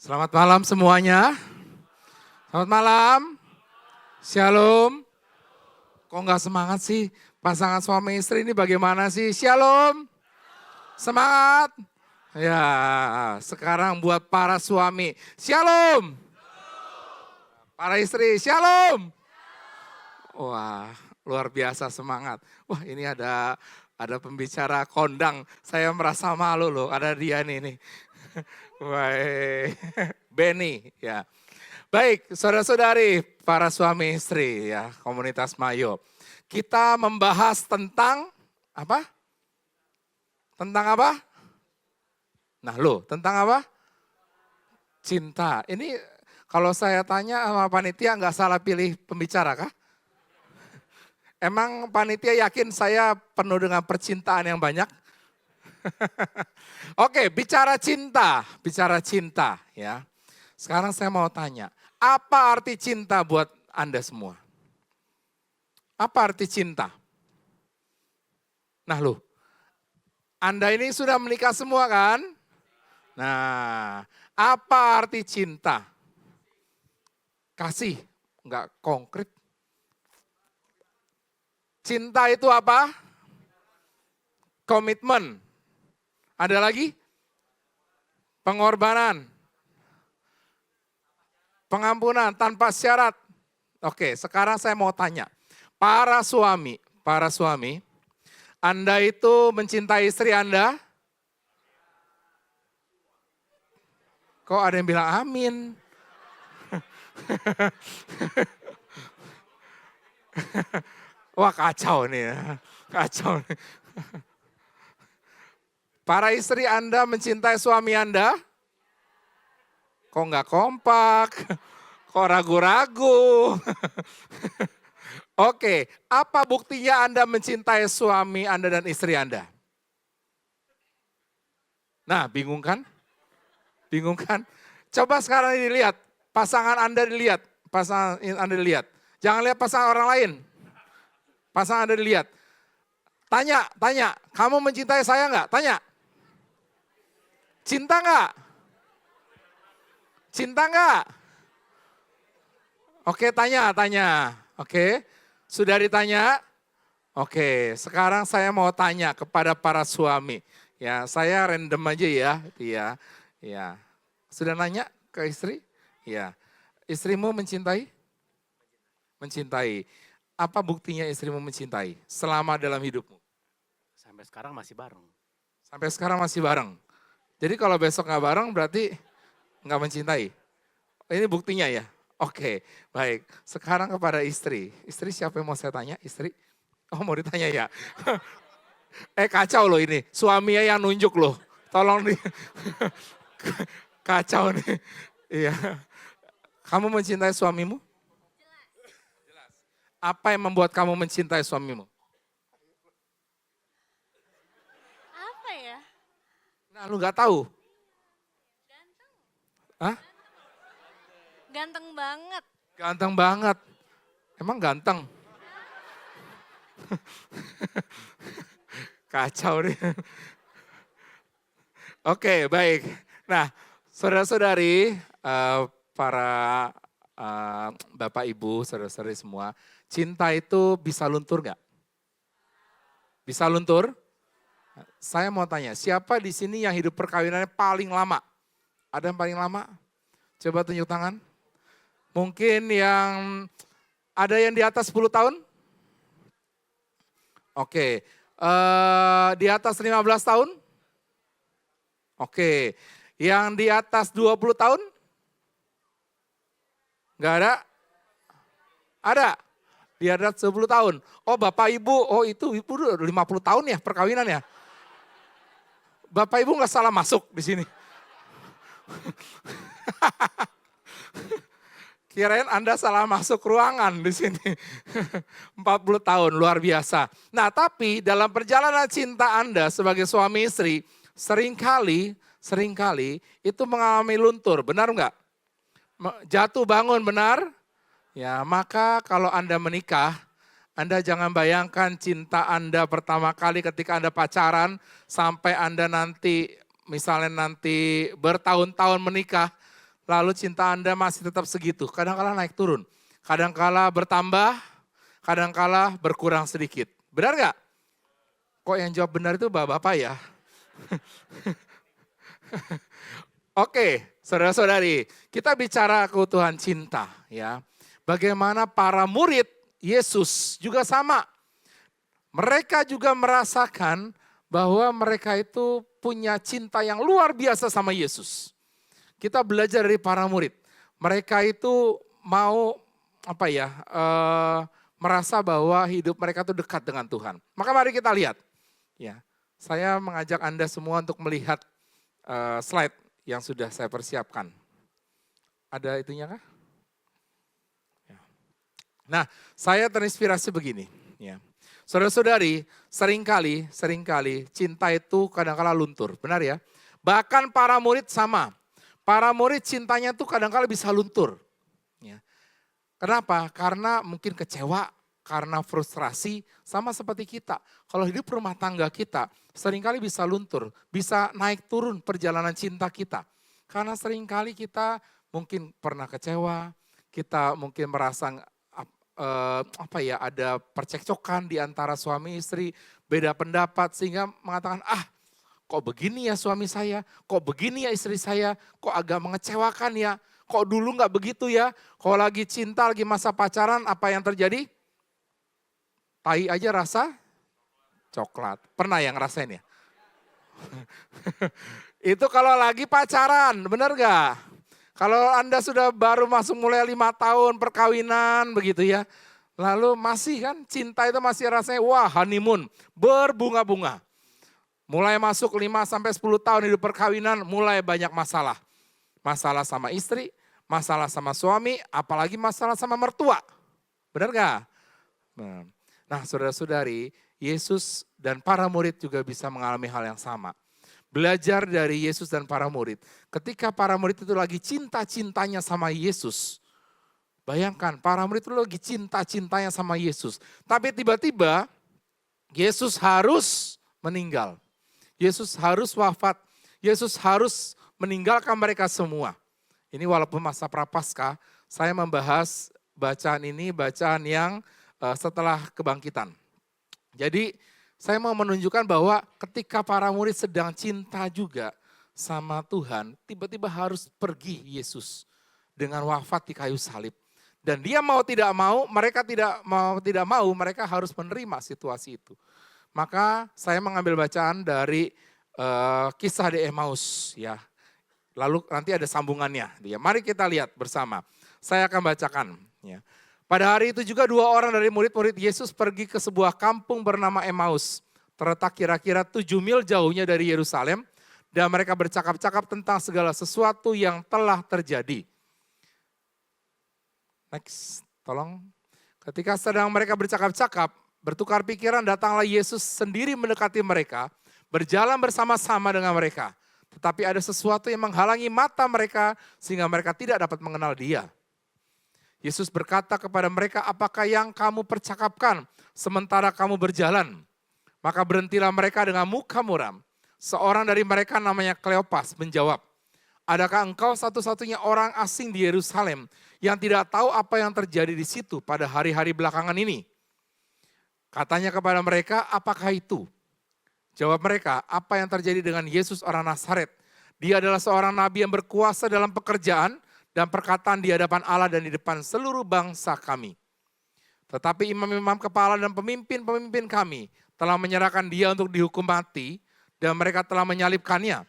Selamat malam semuanya. Selamat malam. Shalom. Kok nggak semangat sih? Pasangan suami istri ini bagaimana sih? Shalom. Semangat. Ya, sekarang buat para suami. Shalom. Para istri, shalom. Wah, luar biasa semangat. Wah, ini ada pembicara kondang. Saya merasa malu loh, ada dia nih. Baik, Benny ya. Baik, saudara-saudari, para suami istri ya, komunitas Mayo. Kita membahas tentang apa? Tentang apa? Nah lo, tentang apa? Cinta. Ini kalau saya tanya sama panitia nggak salah pilih pembicara kah? Emang panitia yakin saya penuh dengan percintaan yang banyak? Oke, bicara cinta ya. Sekarang saya mau tanya, apa arti cinta buat Anda semua? Apa arti cinta? Nah loh, Anda ini sudah menikah semua kan? Nah, apa arti cinta? Kasih, enggak konkret. Cinta itu apa? Komitmen. Ada lagi? Pengorbanan. Pengampunan tanpa syarat. Oke, sekarang saya mau tanya. Para suami, Anda itu mencintai istri Anda? Kok ada yang bilang amin? Wah kacau nih ya, kacau nih. Para istri Anda mencintai suami Anda? Kok nggak kompak? Kok ragu-ragu? Oke, apa buktinya Anda mencintai suami Anda dan istri Anda? Nah, bingung kan? Bingung kan? Coba sekarang dilihat, pasangan Anda dilihat, Jangan lihat pasangan orang lain. Pasangan Anda dilihat. Tanya, kamu mencintai saya enggak? Tanya. Cinta enggak? Cinta enggak? Oke, tanya. Oke, sudah ditanya? Oke, sekarang saya mau tanya kepada para suami. Ya, saya random aja ya. Ya. Sudah nanya ke istri? Ya. Istrimu mencintai? Mencintai. Apa buktinya istrimu mencintai selama dalam hidupmu? Sampai sekarang masih bareng. Sampai sekarang masih bareng. Jadi kalau besok nggak bareng berarti nggak mencintai. Ini buktinya ya. Oke, baik. Sekarang kepada istri. Istri siapa yang mau saya tanya? Istri? Oh mau ditanya ya. Kacau loh ini. Suaminya yang nunjuk loh. Tolong nih. Kacau nih. Iya. Kamu mencintai suamimu? Jelas. Apa yang membuat kamu mencintai suamimu? Apa ya? Nah lu nggak tahu? Ganteng. Hah? Ganteng banget. Ganteng banget. Emang ganteng? Kacau nih. Oke, baik. Nah, saudara-saudari, para Bapak Ibu, saudara-saudari semua, cinta itu bisa luntur nggak? Bisa luntur? Saya mau tanya, siapa di sini yang hidup perkawinannya paling lama? Ada yang paling lama? Coba tunjuk tangan. Mungkin ada yang di atas 10 tahun? Oke, di atas 15 tahun? Oke, yang di atas 20 tahun? Enggak ada? Ada? Di atas 10 tahun. Oh Bapak Ibu, oh itu Ibu 50 tahun ya perkawinan ya? Bapak Ibu nggak salah masuk di sini. Kirain Anda salah masuk ruangan di sini. 40 tahun, luar biasa. Nah tapi dalam perjalanan cinta Anda sebagai suami istri, seringkali itu mengalami luntur, benar enggak? Jatuh bangun, benar? Ya, maka kalau Anda menikah, Anda jangan bayangkan cinta Anda pertama kali ketika Anda pacaran, sampai Anda nanti, misalnya nanti bertahun-tahun menikah, lalu cinta Anda masih tetap segitu. Kadang-kala naik turun, kadang-kala bertambah, kadang-kala berkurang sedikit. Benar nggak? Kok yang jawab benar itu bapak-bapak ya? Oke, saudara-saudari, kita bicara keutuhan cinta ya. Bagaimana para murid Yesus juga sama. Mereka juga merasakan bahwa mereka itu punya cinta yang luar biasa sama Yesus. Kita belajar dari para murid. Mereka itu mau merasa bahwa hidup mereka itu dekat dengan Tuhan. Maka mari kita lihat. Ya, saya mengajak Anda semua untuk melihat slide yang sudah saya persiapkan. Ada itunya kah? Ya. Nah, saya terinspirasi begini. Ya. Saudara-saudari, seringkali cinta itu kadang-kala luntur, benar ya? Bahkan para murid sama. Para murid cintanya tuh kadang-kala bisa luntur. Ya. Kenapa? Karena mungkin kecewa, karena frustrasi, sama seperti kita. Kalau hidup rumah tangga kita, seringkali bisa luntur, bisa naik turun perjalanan cinta kita. Karena seringkali kita mungkin pernah kecewa, kita mungkin merasa ada percekcokan di antara suami istri, beda pendapat sehingga mengatakan, kok begini ya suami saya, kok begini ya istri saya, kok agak mengecewakan ya, kok dulu nggak begitu ya, kalau lagi cinta, lagi masa pacaran, apa yang terjadi? Tai aja rasa coklat. Pernah yang ngerasain ya? Itu kalau lagi pacaran, bener gak? Kalau Anda sudah baru masuk mulai 5 tahun perkawinan begitu ya. Lalu masih kan cinta itu masih rasanya wah honeymoon, berbunga-bunga. Mulai masuk 5-10 tahun hidup perkawinan mulai banyak masalah. Masalah sama istri, masalah sama suami, apalagi masalah sama mertua. Benar gak? Nah saudara-saudari, Yesus dan para murid juga bisa mengalami hal yang sama. Belajar dari Yesus dan para murid. Ketika para murid itu lagi cinta-cintanya sama Yesus. Bayangkan para murid itu lagi cinta-cintanya sama Yesus. Tapi tiba-tiba Yesus harus meninggal. Yesus harus wafat. Yesus harus meninggalkan mereka semua. Ini walaupun masa prapaskah, saya membahas bacaan ini, bacaan yang setelah kebangkitan. Jadi saya mau menunjukkan bahwa ketika para murid sedang cinta juga sama Tuhan, tiba-tiba harus pergi Yesus dengan wafat di kayu salib. Dan dia mau tidak mau, mereka mereka harus menerima situasi itu. Maka saya mengambil bacaan dari kisah di Emmaus ya. Lalu nanti ada sambungannya. Ya, mari kita lihat bersama. Saya akan bacakan ya. Pada hari itu juga 2 orang dari murid-murid Yesus pergi ke sebuah kampung bernama Emmaus. Terletak kira-kira 7 mil jauhnya dari Yerusalem. Dan mereka bercakap-cakap tentang segala sesuatu yang telah terjadi. Next, tolong. Ketika sedang mereka bercakap-cakap, bertukar pikiran datanglah Yesus sendiri mendekati mereka. Berjalan bersama-sama dengan mereka. Tetapi ada sesuatu yang menghalangi mata mereka sehingga mereka tidak dapat mengenal dia. Yesus berkata kepada mereka, apakah yang kamu percakapkan sementara kamu berjalan? Maka berhentilah mereka dengan muka muram. Seorang dari mereka namanya Kleopas menjawab, adakah engkau satu-satunya orang asing di Yerusalem yang tidak tahu apa yang terjadi di situ pada hari-hari belakangan ini? Katanya kepada mereka, apakah itu? Jawab mereka, apa yang terjadi dengan Yesus orang Nazaret? Dia adalah seorang nabi yang berkuasa dalam pekerjaan dan perkataan di hadapan Allah dan di depan seluruh bangsa kami. Tetapi imam-imam kepala dan pemimpin-pemimpin kami telah menyerahkan dia untuk dihukum mati dan mereka telah menyalibkannya.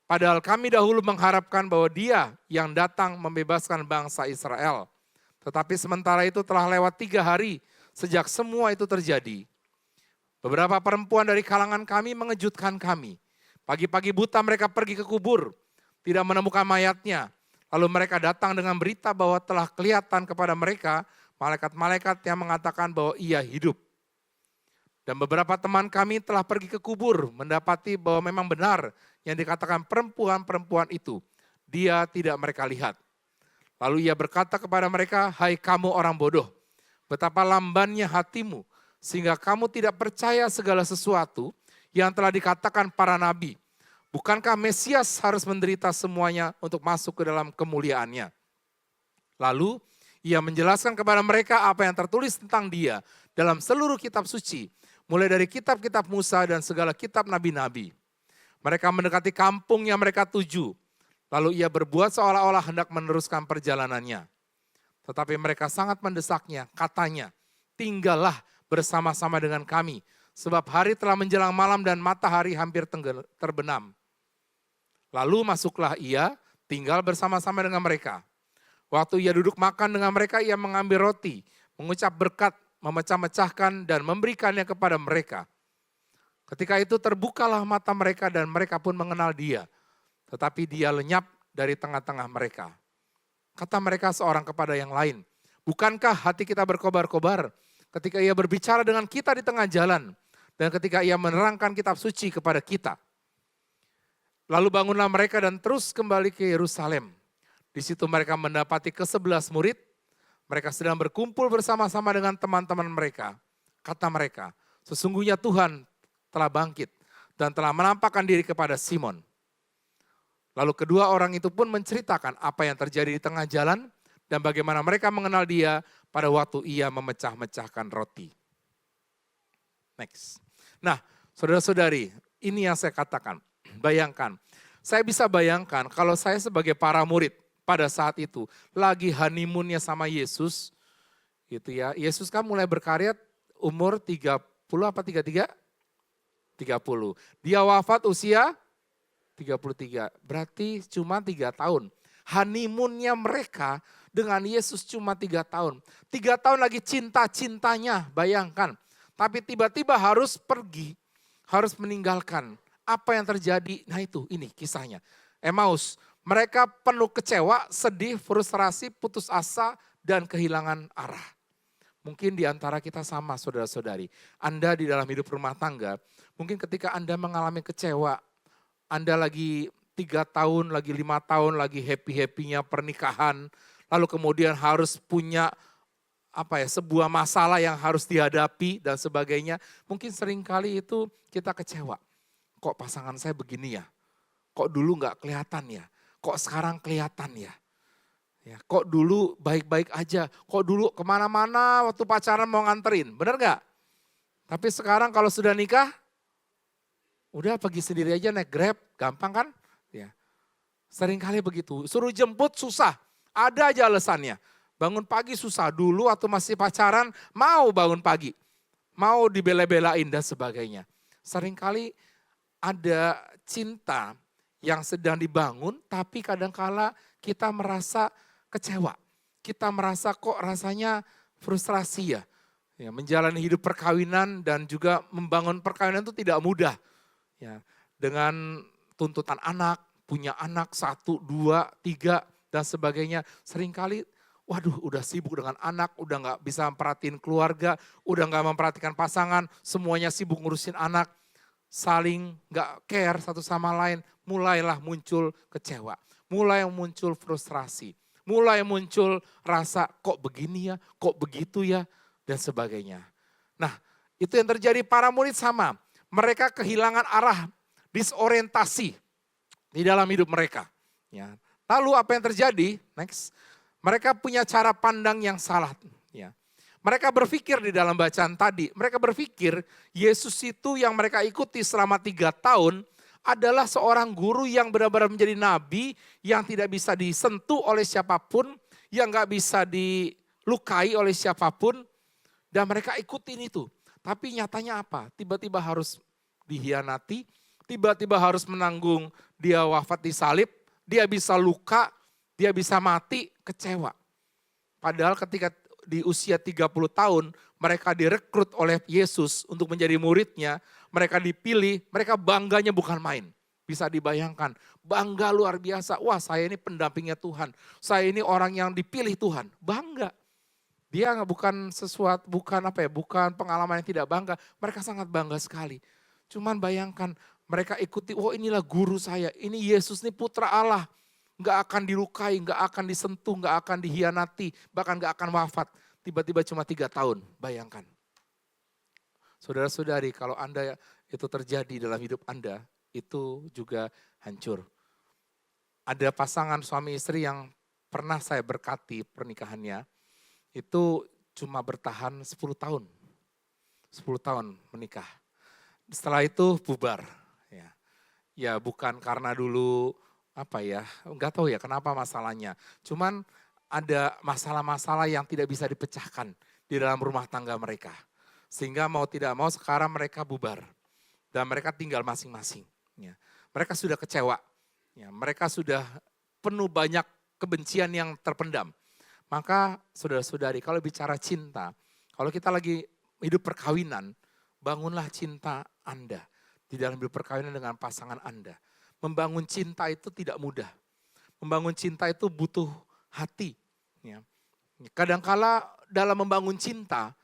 Padahal kami dahulu mengharapkan bahwa dia yang datang membebaskan bangsa Israel. Tetapi sementara itu telah lewat 3 hari sejak semua itu terjadi. Beberapa perempuan dari kalangan kami mengejutkan kami. Pagi-pagi buta mereka pergi ke kubur, tidak menemukan mayatnya. Lalu mereka datang dengan berita bahwa telah kelihatan kepada mereka malaikat-malaikat yang mengatakan bahwa ia hidup. Dan beberapa teman kami telah pergi ke kubur mendapati bahwa memang benar yang dikatakan perempuan-perempuan itu. Dia tidak mereka lihat. Lalu ia berkata kepada mereka, hai kamu orang bodoh, betapa lambannya hatimu sehingga kamu tidak percaya segala sesuatu yang telah dikatakan para nabi. Bukankah Mesias harus menderita semuanya untuk masuk ke dalam kemuliaannya? Lalu ia menjelaskan kepada mereka apa yang tertulis tentang dia dalam seluruh kitab suci, mulai dari kitab-kitab Musa dan segala kitab nabi-nabi. Mereka mendekati kampung yang mereka tuju, lalu ia berbuat seolah-olah hendak meneruskan perjalanannya. Tetapi mereka sangat mendesaknya, katanya, tinggallah bersama-sama dengan kami, sebab hari telah menjelang malam dan matahari hampir terbenam. Lalu masuklah ia, tinggal bersama-sama dengan mereka. Waktu ia duduk makan dengan mereka, ia mengambil roti, mengucap berkat, memecah-mecahkan dan memberikannya kepada mereka. Ketika itu terbukalah mata mereka dan mereka pun mengenal dia. Tetapi dia lenyap dari tengah-tengah mereka. Kata mereka seorang kepada yang lain, bukankah hati kita berkobar-kobar ketika ia berbicara dengan kita di tengah jalan dan ketika ia menerangkan kitab suci kepada kita? Lalu bangunlah mereka dan terus kembali ke Yerusalem. Di situ mereka mendapati ke-11 murid. Mereka sedang berkumpul bersama-sama dengan teman-teman mereka. Kata mereka, sesungguhnya Tuhan telah bangkit dan telah menampakkan diri kepada Simon. Lalu kedua orang itu pun menceritakan apa yang terjadi di tengah jalan dan bagaimana mereka mengenal dia pada waktu ia memecah-mecahkan roti. Next. Nah, saudara-saudari, ini yang saya katakan. Bayangkan, saya bisa bayangkan kalau saya sebagai para murid pada saat itu lagi honeymoonnya sama Yesus, gitu ya. Yesus kan mulai berkarya umur 30 apa 33? 30. Dia wafat usia 33. Berarti cuma 3 tahun. Honeymoonnya mereka dengan Yesus cuma 3 tahun. 3 tahun lagi cinta-cintanya, bayangkan. Tapi tiba-tiba harus pergi, harus meninggalkan. Apa yang terjadi? Nah itu, ini kisahnya. Emmaus, mereka penuh kecewa, sedih, frustrasi, putus asa, dan kehilangan arah. Mungkin di antara kita sama saudara-saudari. Anda di dalam hidup rumah tangga, mungkin ketika Anda mengalami kecewa, Anda lagi 3 tahun, lagi 5 tahun, lagi happy-happynya pernikahan, lalu kemudian harus punya sebuah masalah yang harus dihadapi dan sebagainya. Mungkin seringkali itu kita kecewa. Kok pasangan saya begini ya? Kok dulu nggak kelihatan ya? Kok sekarang kelihatan ya? Ya, kok dulu baik-baik aja? Kok dulu kemana-mana waktu pacaran mau nganterin? Bener nggak? Tapi sekarang kalau sudah nikah, udah pergi sendiri aja naik Grab, gampang kan? Ya. Seringkali begitu. Suruh jemput susah, ada aja alasannya. Bangun pagi susah, dulu waktu masih pacaran mau bangun pagi. Mau dibela-belain dan sebagainya. Seringkali ada cinta yang sedang dibangun, tapi kadangkala kita merasa kecewa. Kita merasa kok rasanya frustrasi ya. Menjalani hidup perkawinan dan juga membangun perkawinan itu tidak mudah. Ya, dengan tuntutan anak, punya anak 1, 2, 3 dan sebagainya. Seringkali waduh udah sibuk dengan anak, udah gak bisa memperhatiin keluarga, udah gak memperhatikan pasangan, semuanya sibuk ngurusin anak. Saling gak care satu sama lain, mulailah muncul kecewa, mulai muncul frustrasi, mulai muncul rasa kok begini ya, kok begitu ya, dan sebagainya. Nah itu yang terjadi para murid sama, mereka kehilangan arah, disorientasi di dalam hidup mereka. Ya. Lalu apa yang terjadi? Next, mereka punya cara pandang yang salah. Ya. Mereka berpikir di dalam bacaan tadi, mereka berpikir Yesus itu yang mereka ikuti selama 3 tahun adalah seorang guru yang benar-benar menjadi nabi, yang tidak bisa disentuh oleh siapapun, yang gak bisa dilukai oleh siapapun, dan mereka ikutin itu. Tapi nyatanya apa? Tiba-tiba harus dihianati, tiba-tiba harus menanggung dia wafat di salib, dia bisa luka, dia bisa mati, kecewa. Padahal ketika di usia 30 tahun mereka direkrut oleh Yesus untuk menjadi muridnya, mereka dipilih, mereka bangganya bukan main. Bisa dibayangkan, bangga luar biasa. Wah saya ini pendampingnya Tuhan, saya ini orang yang dipilih Tuhan, bangga. Dia bukan sesuatu, bukan pengalaman yang tidak bangga, mereka sangat bangga sekali. Cuman bayangkan mereka ikuti, oh inilah guru saya, ini Yesus ini putra Allah. Gak akan dilukai, gak akan disentuh, gak akan dihianati, bahkan gak akan wafat. Tiba-tiba cuma 3 tahun, bayangkan. Saudara-saudari, kalau Anda itu terjadi dalam hidup Anda, itu juga hancur. Ada pasangan suami istri yang pernah saya berkati pernikahannya, itu cuma bertahan 10 tahun. 10 tahun menikah. Setelah itu bubar. Ya bukan karena dulu enggak tahu ya kenapa masalahnya. Cuman ada masalah-masalah yang tidak bisa dipecahkan di dalam rumah tangga mereka. Sehingga mau tidak mau sekarang mereka bubar. Dan mereka tinggal masing-masing. Ya. Mereka sudah kecewa. Ya, mereka sudah penuh banyak kebencian yang terpendam. Maka saudara-saudari, kalau bicara cinta, kalau kita lagi hidup perkawinan, bangunlah cinta Anda di dalam hidup perkawinan dengan pasangan Anda. Membangun cinta itu tidak mudah. Membangun cinta itu butuh hati. Ya. Kadangkala dalam membangun cinta,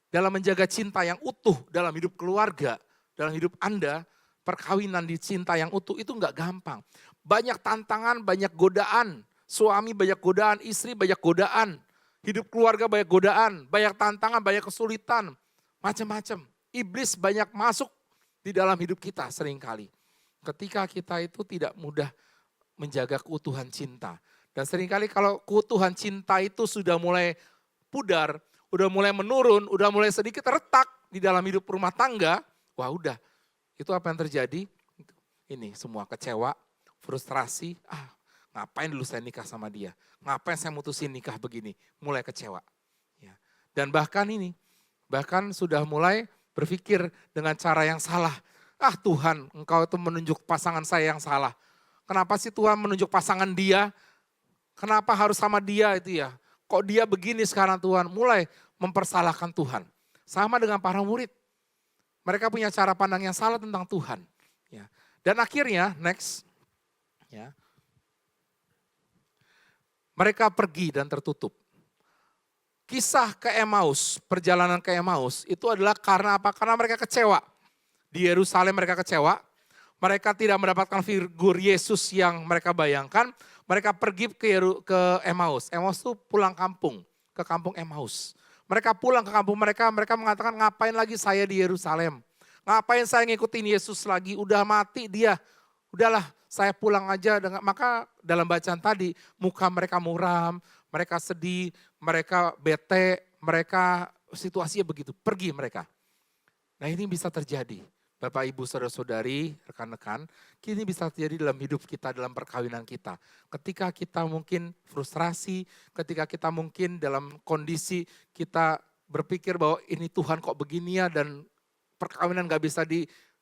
dalam menjaga cinta yang utuh dalam hidup keluarga, dalam hidup Anda, perkawinan di cinta yang utuh itu enggak gampang. Banyak tantangan, banyak godaan. Suami banyak godaan, istri banyak godaan. Hidup keluarga banyak godaan, banyak tantangan, banyak kesulitan. Macam-macam. Iblis banyak masuk di dalam hidup kita seringkali. Ketika kita itu tidak mudah menjaga keutuhan cinta. Dan seringkali kalau keutuhan cinta itu sudah mulai pudar, udah mulai menurun, udah mulai sedikit retak di dalam hidup rumah tangga, wah udah. Itu apa yang terjadi? Ini semua kecewa, frustrasi, ngapain dulu saya nikah sama dia? Ngapain saya mutusin nikah begini? Mulai kecewa. Ya. Dan bahkan sudah mulai berpikir dengan cara yang salah. Tuhan, engkau itu menunjuk pasangan saya yang salah. Kenapa sih Tuhan menunjuk pasangan dia? Kenapa harus sama dia itu ya? Kok dia begini sekarang Tuhan? Mulai mempersalahkan Tuhan. Sama dengan para murid. Mereka punya cara pandang yang salah tentang Tuhan. Ya. Dan akhirnya, next. Ya, mereka pergi dan tertutup. Kisah ke Emmaus, perjalanan ke Emmaus itu adalah karena apa? Karena mereka kecewa. Di Yerusalem mereka kecewa. Mereka tidak mendapatkan figur Yesus yang mereka bayangkan. Mereka pergi ke Emmaus. Emmaus itu pulang kampung, ke kampung Emmaus. Mereka pulang ke kampung mereka mengatakan ngapain lagi saya di Yerusalem? Ngapain saya ngikutin Yesus lagi? Udah mati dia. Udahlah saya pulang aja. Maka dalam bacaan tadi muka mereka muram, mereka sedih, mereka bete, mereka situasinya begitu. Pergi mereka. Nah ini bisa terjadi. Bapak, Ibu, Saudara-saudari, rekan-rekan, ini bisa terjadi dalam hidup kita, dalam perkawinan kita. Ketika kita mungkin frustrasi, ketika kita mungkin dalam kondisi kita berpikir bahwa ini Tuhan kok begini ya, dan perkawinan gak bisa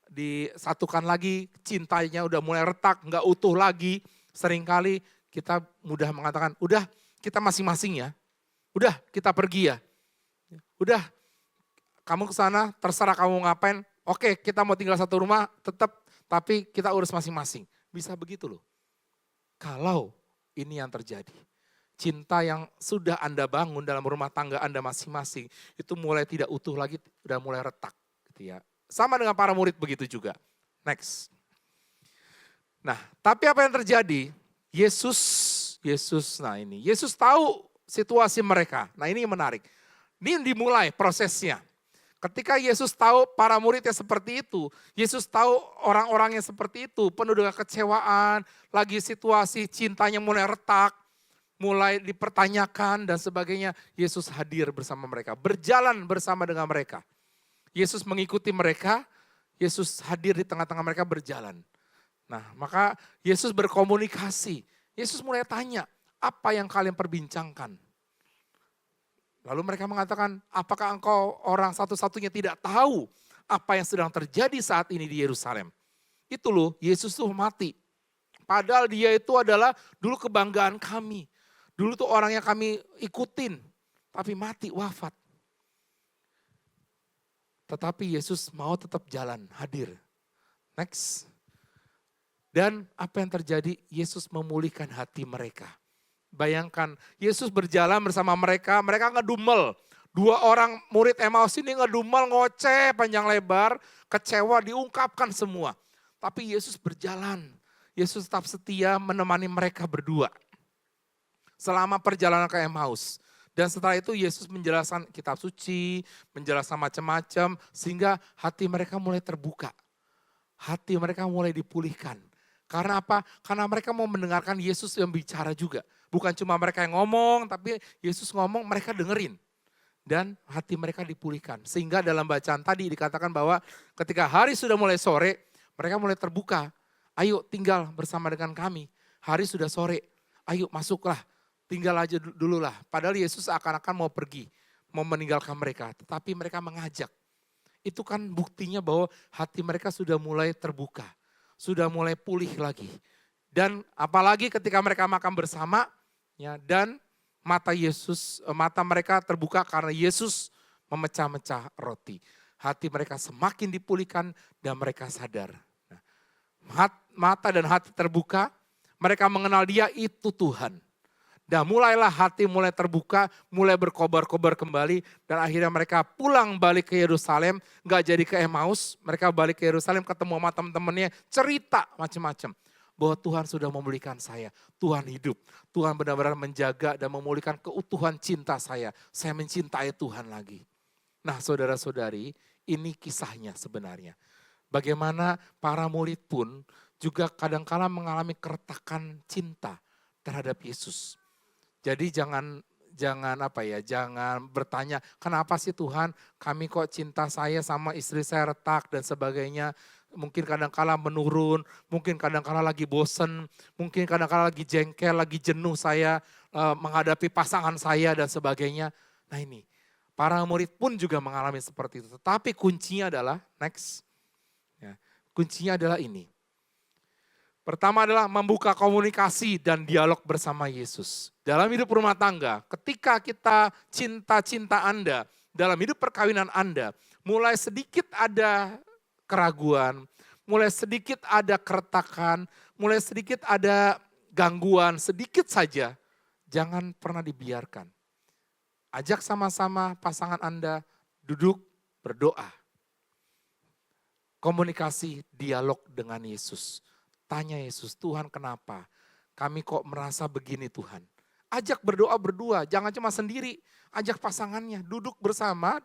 disatukan lagi, cintanya udah mulai retak, gak utuh lagi. Seringkali kita mudah mengatakan, udah kita masing-masing ya, udah kita pergi ya, udah kamu ke sana terserah kamu ngapain. Oke, kita mau tinggal satu rumah tetap, tapi kita urus masing-masing. Bisa begitu loh. Kalau ini yang terjadi. Cinta yang sudah Anda bangun dalam rumah tangga Anda masing-masing, itu mulai tidak utuh lagi, udah mulai retak. Gitu ya. Sama dengan para murid begitu juga. Next. Nah, tapi apa yang terjadi? Yesus tahu situasi mereka. Nah ini yang menarik. Ini dimulai prosesnya. Ketika Yesus tahu para muridnya seperti itu, Yesus tahu orang-orang yang seperti itu, penuh dengan kecewaan, lagi situasi cintanya mulai retak, mulai dipertanyakan dan sebagainya. Yesus hadir bersama mereka, berjalan bersama dengan mereka. Yesus mengikuti mereka, Yesus hadir di tengah-tengah mereka berjalan. Nah maka Yesus berkomunikasi, Yesus mulai tanya, apa yang kalian perbincangkan? Lalu mereka mengatakan, apakah engkau orang satu-satunya tidak tahu apa yang sedang terjadi saat ini di Yerusalem? Itu loh, Yesus tuh mati. Padahal dia itu adalah dulu kebanggaan kami. Dulu tuh orang yang kami ikutin, tapi mati, wafat. Tetapi Yesus mau tetap jalan, hadir. Next. Dan apa yang terjadi? Yesus memulihkan hati mereka. Bayangkan, Yesus berjalan bersama mereka ngedumel. 2 orang murid Emmaus ini ngedumel, ngoceh panjang lebar, kecewa, diungkapkan semua. Tapi Yesus berjalan, Yesus tetap setia menemani mereka berdua. Selama perjalanan ke Emmaus. Dan setelah itu Yesus menjelaskan kitab suci, menjelaskan macam-macam, sehingga hati mereka mulai terbuka. hati mereka mulai dipulihkan. Karena apa? Karena mereka mau mendengarkan Yesus yang bicara juga. Bukan cuma mereka yang ngomong, tapi Yesus ngomong mereka dengerin. Dan hati mereka dipulihkan. Sehingga dalam bacaan tadi dikatakan bahwa ketika hari sudah mulai sore, mereka mulai terbuka. Ayo tinggal bersama dengan kami. Hari sudah sore, ayo masuklah. Tinggal aja dulu lah. Padahal Yesus akan-akan mau pergi, mau meninggalkan mereka. Tetapi mereka mengajak. Itu kan buktinya bahwa hati mereka sudah mulai terbuka. Sudah mulai pulih lagi. Dan apalagi ketika mereka makan bersama, ya, dan mata mereka terbuka karena Yesus memecah-mecah roti. Hati mereka semakin dipulihkan dan mereka sadar. Nah, mata dan hati terbuka, mereka mengenal Dia itu Tuhan. Dan mulailah hati mulai terbuka, mulai berkobar-kobar kembali. Dan akhirnya mereka pulang balik ke Yerusalem, gak jadi ke Emmaus. Mereka balik ke Yerusalem ketemu sama teman-temannya, cerita macam-macam. Bahwa Tuhan sudah memulihkan saya, Tuhan hidup. Tuhan benar-benar menjaga dan memulihkan keutuhan cinta saya. Saya mencintai Tuhan lagi. Nah saudara-saudari, ini kisahnya sebenarnya. Bagaimana para murid pun juga kadang-kala mengalami keretakan cinta terhadap Yesus. Jadi jangan bertanya, kenapa sih Tuhan kami kok cinta saya sama istri saya retak dan sebagainya. Mungkin kadang-kala menurun, mungkin kadang-kala lagi bosen, mungkin kadang-kala lagi jengkel, lagi jenuh saya menghadapi pasangan saya dan sebagainya. Nah ini, para murid pun juga mengalami seperti itu. Tetapi kuncinya adalah, kuncinya adalah ini. Pertama adalah membuka komunikasi dan dialog bersama Yesus. Dalam hidup rumah tangga, ketika kita cinta Anda, dalam hidup perkawinan Anda, mulai sedikit ada keraguan, mulai sedikit ada keretakan, mulai sedikit ada gangguan, sedikit saja, jangan pernah dibiarkan. Ajak sama-sama pasangan Anda duduk berdoa. Komunikasi, dialog dengan Yesus. Tanya Yesus, Tuhan kenapa? Kami kok merasa begini Tuhan. Ajak berdoa berdua, jangan cuma sendiri. Ajak pasangannya, duduk bersama,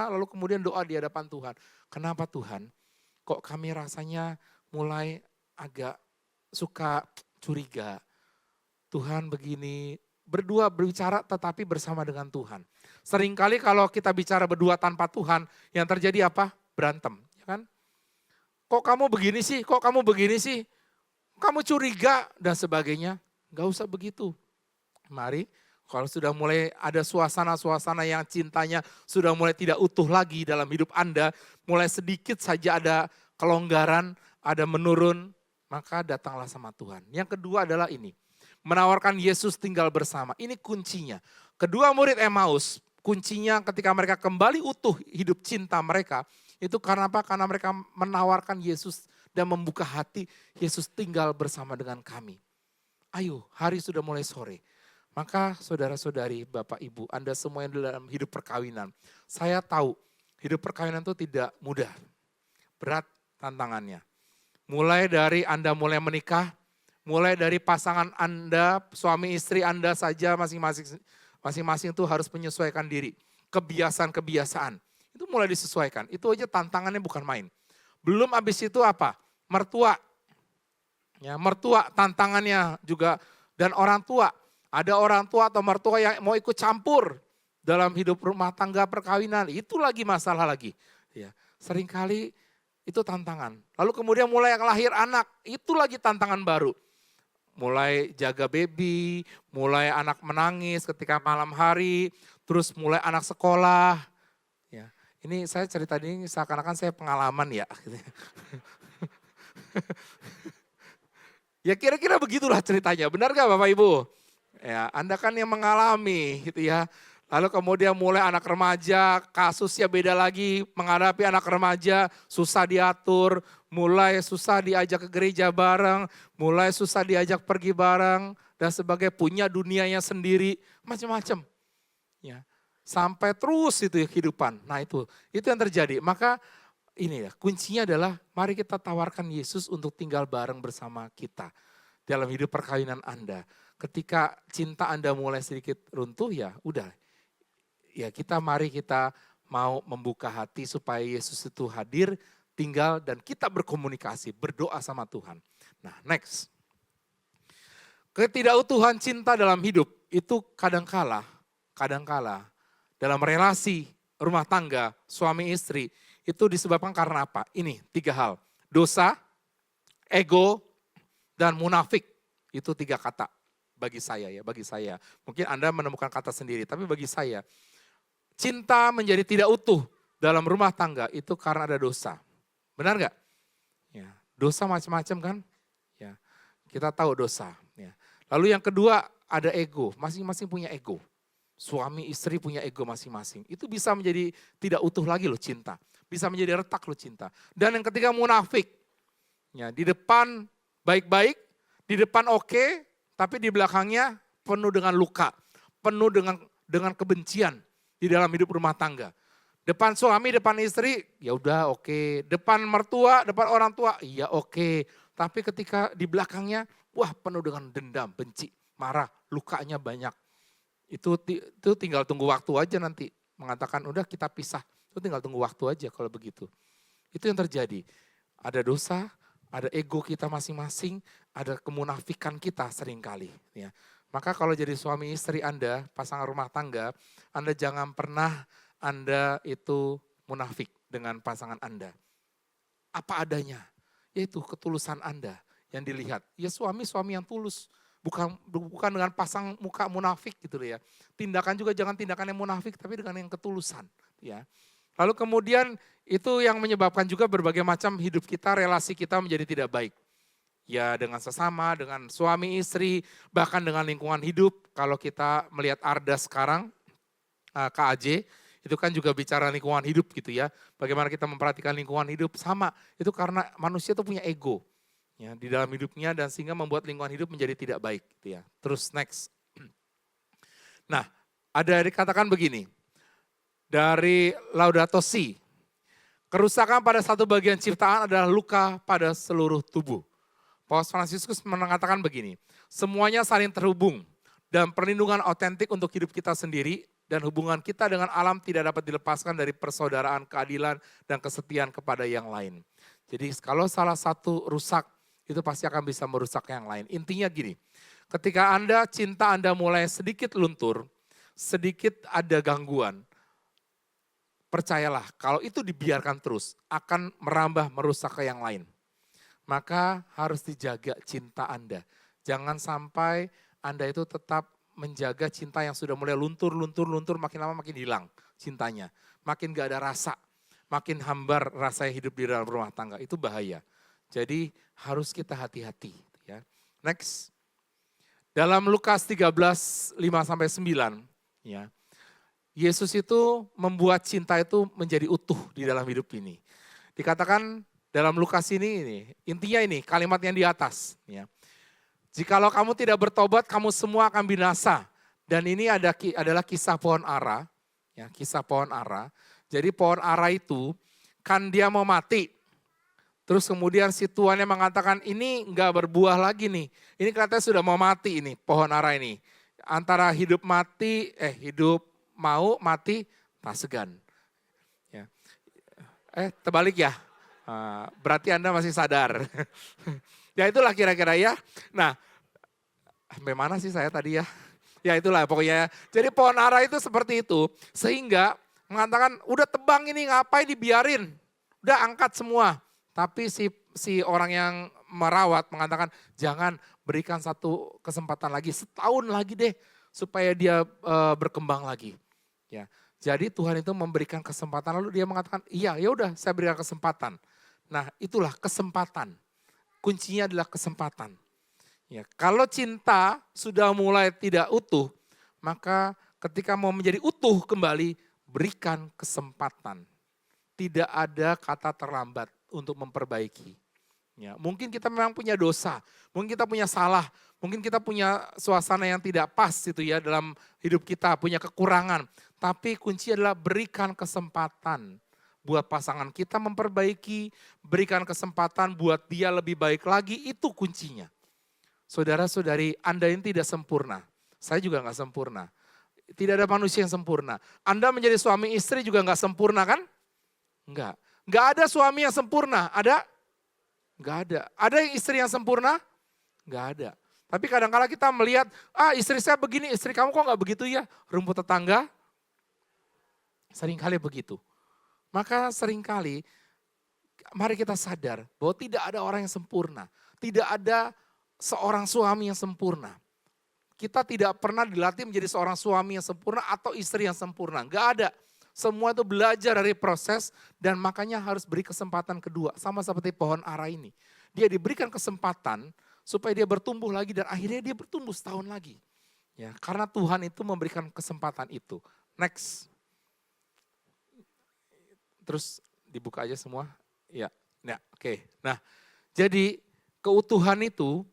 lalu kemudian doa di hadapan Tuhan. Kenapa Tuhan? Kok kami rasanya mulai agak suka curiga. Tuhan begini, berdua berbicara tetapi bersama dengan Tuhan. Seringkali kalau kita bicara berdua tanpa Tuhan, yang terjadi apa? Berantem, ya kan? Kok kamu begini sih? Kok kamu begini sih? Kamu curiga dan sebagainya. Gak usah begitu. Mari, kalau sudah mulai ada suasana-suasana yang cintanya sudah mulai tidak utuh lagi dalam hidup Anda, mulai sedikit saja ada kelonggaran, ada menurun, maka datanglah sama Tuhan. Yang kedua adalah ini, menawarkan Yesus tinggal bersama. Ini kuncinya. Kedua murid Emmaus, kuncinya ketika mereka kembali utuh hidup cinta mereka, itu karena apa? Karena mereka menawarkan Yesus dan membuka hati, Yesus tinggal bersama dengan kami. Ayo, hari sudah mulai sore. Maka saudara-saudari, Bapak Ibu, Anda semua yang dalam hidup perkawinan, saya tahu hidup perkawinan itu tidak mudah. Berat tantangannya. Mulai dari Anda mulai menikah, mulai dari pasangan Anda, suami istri Anda saja masing-masing itu harus menyesuaikan diri. Kebiasaan-kebiasaan. Itu mulai disesuaikan. Itu aja tantangannya bukan main. Belum habis itu apa? Mertua. Ya, mertua tantangannya juga. Dan orang tua. Ada orang tua atau mertua yang mau ikut campur dalam hidup rumah tangga perkawinan. Itu lagi masalah lagi. Ya, seringkali itu tantangan. Lalu kemudian mulai lahir anak. Itu lagi tantangan baru. Mulai jaga baby, mulai anak menangis ketika malam hari. Terus mulai anak sekolah. Ya. Ini saya cerita ini seakan-akan saya pengalaman ya. Ya kira-kira begitulah ceritanya. Benar gak Bapak Ibu? Ya, Anda kan yang mengalami gitu ya. Lalu kemudian mulai anak remaja, kasusnya beda lagi. Menghadapi anak remaja, susah diatur. Mulai susah diajak ke gereja bareng. Mulai susah diajak pergi bareng. Dan sebagai punya dunianya sendiri. Macam-macam. Ya. Sampai terus itu kehidupan. Nah itu yang terjadi. Maka ini ya kuncinya adalah mari kita tawarkan Yesus untuk tinggal bareng bersama kita. Dalam hidup perkawinan Anda. Ketika cinta Anda mulai sedikit runtuh ya udah. Ya mari kita mau membuka hati supaya Yesus itu hadir tinggal dan kita berkomunikasi, berdoa sama Tuhan. Nah, next. Ketidakutuhan cinta dalam hidup itu kadangkala dalam relasi rumah tangga, suami istri, itu disebabkan karena apa? Ini 3 hal. Dosa, ego, dan munafik. Itu 3 kata bagi saya ya, bagi saya. Mungkin Anda menemukan kata sendiri, tapi bagi saya, cinta menjadi tidak utuh dalam rumah tangga itu karena ada dosa. Benar nggak? Ya, dosa macam-macam kan? Ya, kita tahu dosa. Ya. Lalu yang kedua ada ego, masing-masing punya ego. Suami istri punya ego masing-masing. Itu bisa menjadi tidak utuh lagi loh cinta. Bisa menjadi retak loh cinta. Dan yang ketiga munafik. Ya, di depan baik-baik, di depan oke, tapi di belakangnya penuh dengan luka. Penuh dengan kebencian di dalam hidup rumah tangga. Depan suami, depan istri, ya udah oke. Depan mertua, depan orang tua, iya oke. Tapi ketika di belakangnya, wah penuh dengan dendam, benci, marah, lukanya banyak. Itu tinggal tunggu waktu aja nanti. Mengatakan udah kita pisah, itu tinggal tunggu waktu aja kalau begitu. Itu yang terjadi. Ada dosa, ada ego kita masing-masing, ada kemunafikan kita seringkali. Ya. Maka kalau jadi suami istri Anda, pasangan rumah tangga, Anda jangan pernah Anda itu munafik dengan pasangan Anda. Apa adanya, yaitu ketulusan Anda yang dilihat. Ya suami yang tulus. Bukan dengan pasang muka munafik gitu ya. Tindakan juga jangan tindakan yang munafik, tapi dengan yang ketulusan. Ya. Lalu kemudian itu yang menyebabkan juga berbagai macam hidup kita, relasi kita menjadi tidak baik. Ya dengan sesama, dengan suami istri, bahkan dengan lingkungan hidup. Kalau kita melihat Arda sekarang, KAJ, itu kan juga bicara lingkungan hidup gitu ya. Bagaimana kita memperhatikan lingkungan hidup, sama. Itu karena manusia itu punya ego. Ya, di dalam hidupnya dan sehingga membuat lingkungan hidup menjadi tidak baik. Gitu ya. Terus next. Nah, ada dikatakan begini, dari Laudato Si, kerusakan pada satu bagian ciptaan adalah luka pada seluruh tubuh. Paus Fransiskus mengatakan begini, semuanya saling terhubung dan perlindungan otentik untuk hidup kita sendiri dan hubungan kita dengan alam tidak dapat dilepaskan dari persaudaraan, keadilan, dan kesetiaan kepada yang lain. Jadi kalau salah satu rusak, itu pasti akan bisa merusak yang lain. Intinya gini, ketika cinta Anda mulai sedikit luntur, sedikit ada gangguan, percayalah kalau itu dibiarkan terus, akan merambah merusak ke yang lain. Maka harus dijaga cinta Anda. Jangan sampai Anda itu tetap menjaga cinta yang sudah mulai luntur, makin lama makin hilang cintanya. Makin gak ada rasa, makin hambar rasanya hidup di dalam rumah tangga, itu bahaya. Jadi harus kita hati-hati. Ya. Next. Dalam Lukas 13, 5-9, ya, Yesus itu membuat cinta itu menjadi utuh di dalam hidup ini. Dikatakan dalam Lukas ini intinya ini kalimat yang di atas. Ya. Jikalau kamu tidak bertobat, kamu semua akan binasa. Dan ini adalah kisah pohon ara. Ya, kisah pohon ara. Jadi pohon ara itu kan dia mau mati. Terus kemudian si tuannya mengatakan ini enggak berbuah lagi nih. Ini katanya sudah mau mati ini pohon ara ini. Antara hidup mau mati tak segan. Ya. Terbalik ya. Berarti Anda masih sadar. Ya itulah kira-kira ya. Nah, sampai mana sih saya tadi ya? Ya itulah pokoknya. Jadi pohon ara itu seperti itu. Sehingga mengatakan udah tebang ini ngapain dibiarin. Udah angkat semua. Tapi si orang yang merawat mengatakan jangan, berikan satu kesempatan lagi, setahun lagi deh supaya dia berkembang lagi. Ya, jadi Tuhan itu memberikan kesempatan lalu dia mengatakan iya ya udah saya berikan kesempatan. Nah itulah kesempatan, kuncinya adalah kesempatan. Ya, kalau cinta sudah mulai tidak utuh, maka ketika mau menjadi utuh kembali berikan kesempatan. Tidak ada kata terlambat untuk memperbaiki. Ya, mungkin kita memang punya dosa, mungkin kita punya salah, mungkin kita punya suasana yang tidak pas gitu ya dalam hidup kita, punya kekurangan. Tapi kunci adalah berikan kesempatan buat pasangan kita memperbaiki, berikan kesempatan buat dia lebih baik lagi, itu kuncinya. Saudara-saudari, Anda ini tidak sempurna, saya juga nggak sempurna. Tidak ada manusia yang sempurna. Anda menjadi suami istri juga nggak sempurna kan? Enggak. Nggak ada suami yang sempurna, ada? Nggak ada. Ada yang istri yang sempurna? Nggak ada. Tapi kadang-kala kita melihat, istri saya begini, istri kamu kok nggak begitu ya? Rumput tetangga, seringkali begitu. Maka seringkali, mari kita sadar bahwa tidak ada orang yang sempurna. Tidak ada seorang suami yang sempurna. Kita tidak pernah dilatih menjadi seorang suami yang sempurna atau istri yang sempurna. Nggak ada. Semua itu belajar dari proses dan makanya harus beri kesempatan kedua. Sama seperti pohon ara ini. Dia diberikan kesempatan supaya dia bertumbuh lagi dan akhirnya dia bertumbuh setahun lagi. Ya, karena Tuhan itu memberikan kesempatan itu. Next. Terus dibuka aja semua. Ya, oke. Nah, jadi keutuhan itu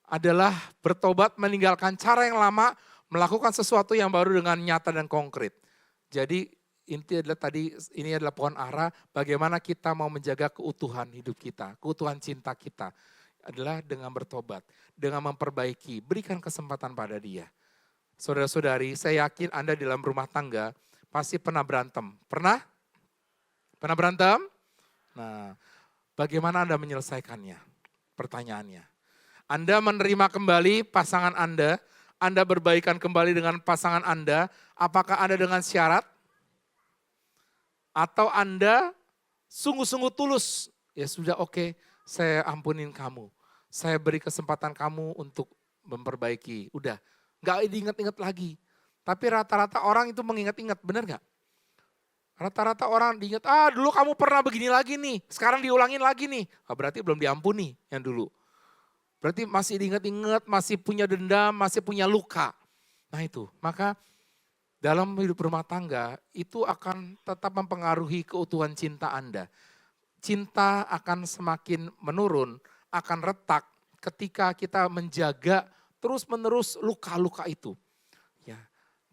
adalah bertobat meninggalkan cara yang lama, melakukan sesuatu yang baru dengan nyata dan konkret. Jadi inti adalah ini adalah pohon ara, bagaimana kita mau menjaga keutuhan hidup kita, keutuhan cinta kita adalah dengan bertobat, dengan memperbaiki, berikan kesempatan pada dia. Saudara-saudari, saya yakin Anda di dalam rumah tangga pasti pernah berantem. Pernah? Pernah berantem? Nah, bagaimana Anda menyelesaikannya? Pertanyaannya. Anda menerima kembali pasangan Anda berbaikan kembali dengan pasangan Anda, apakah Anda dengan syarat? Atau Anda sungguh-sungguh tulus, ya sudah oke, saya ampunin kamu. Saya beri kesempatan kamu untuk memperbaiki. Udah, gak diingat-ingat lagi. Tapi rata-rata orang itu mengingat-ingat, benar gak? Rata-rata orang diingat, dulu kamu pernah begini lagi nih, sekarang diulangin lagi nih. Berarti belum diampuni yang dulu. Berarti masih diingat-ingat, masih punya dendam, masih punya luka. Nah itu, maka dalam hidup rumah tangga itu akan tetap mempengaruhi keutuhan cinta Anda. Cinta akan semakin menurun, akan retak ketika kita menjaga terus-menerus luka-luka itu. Ya,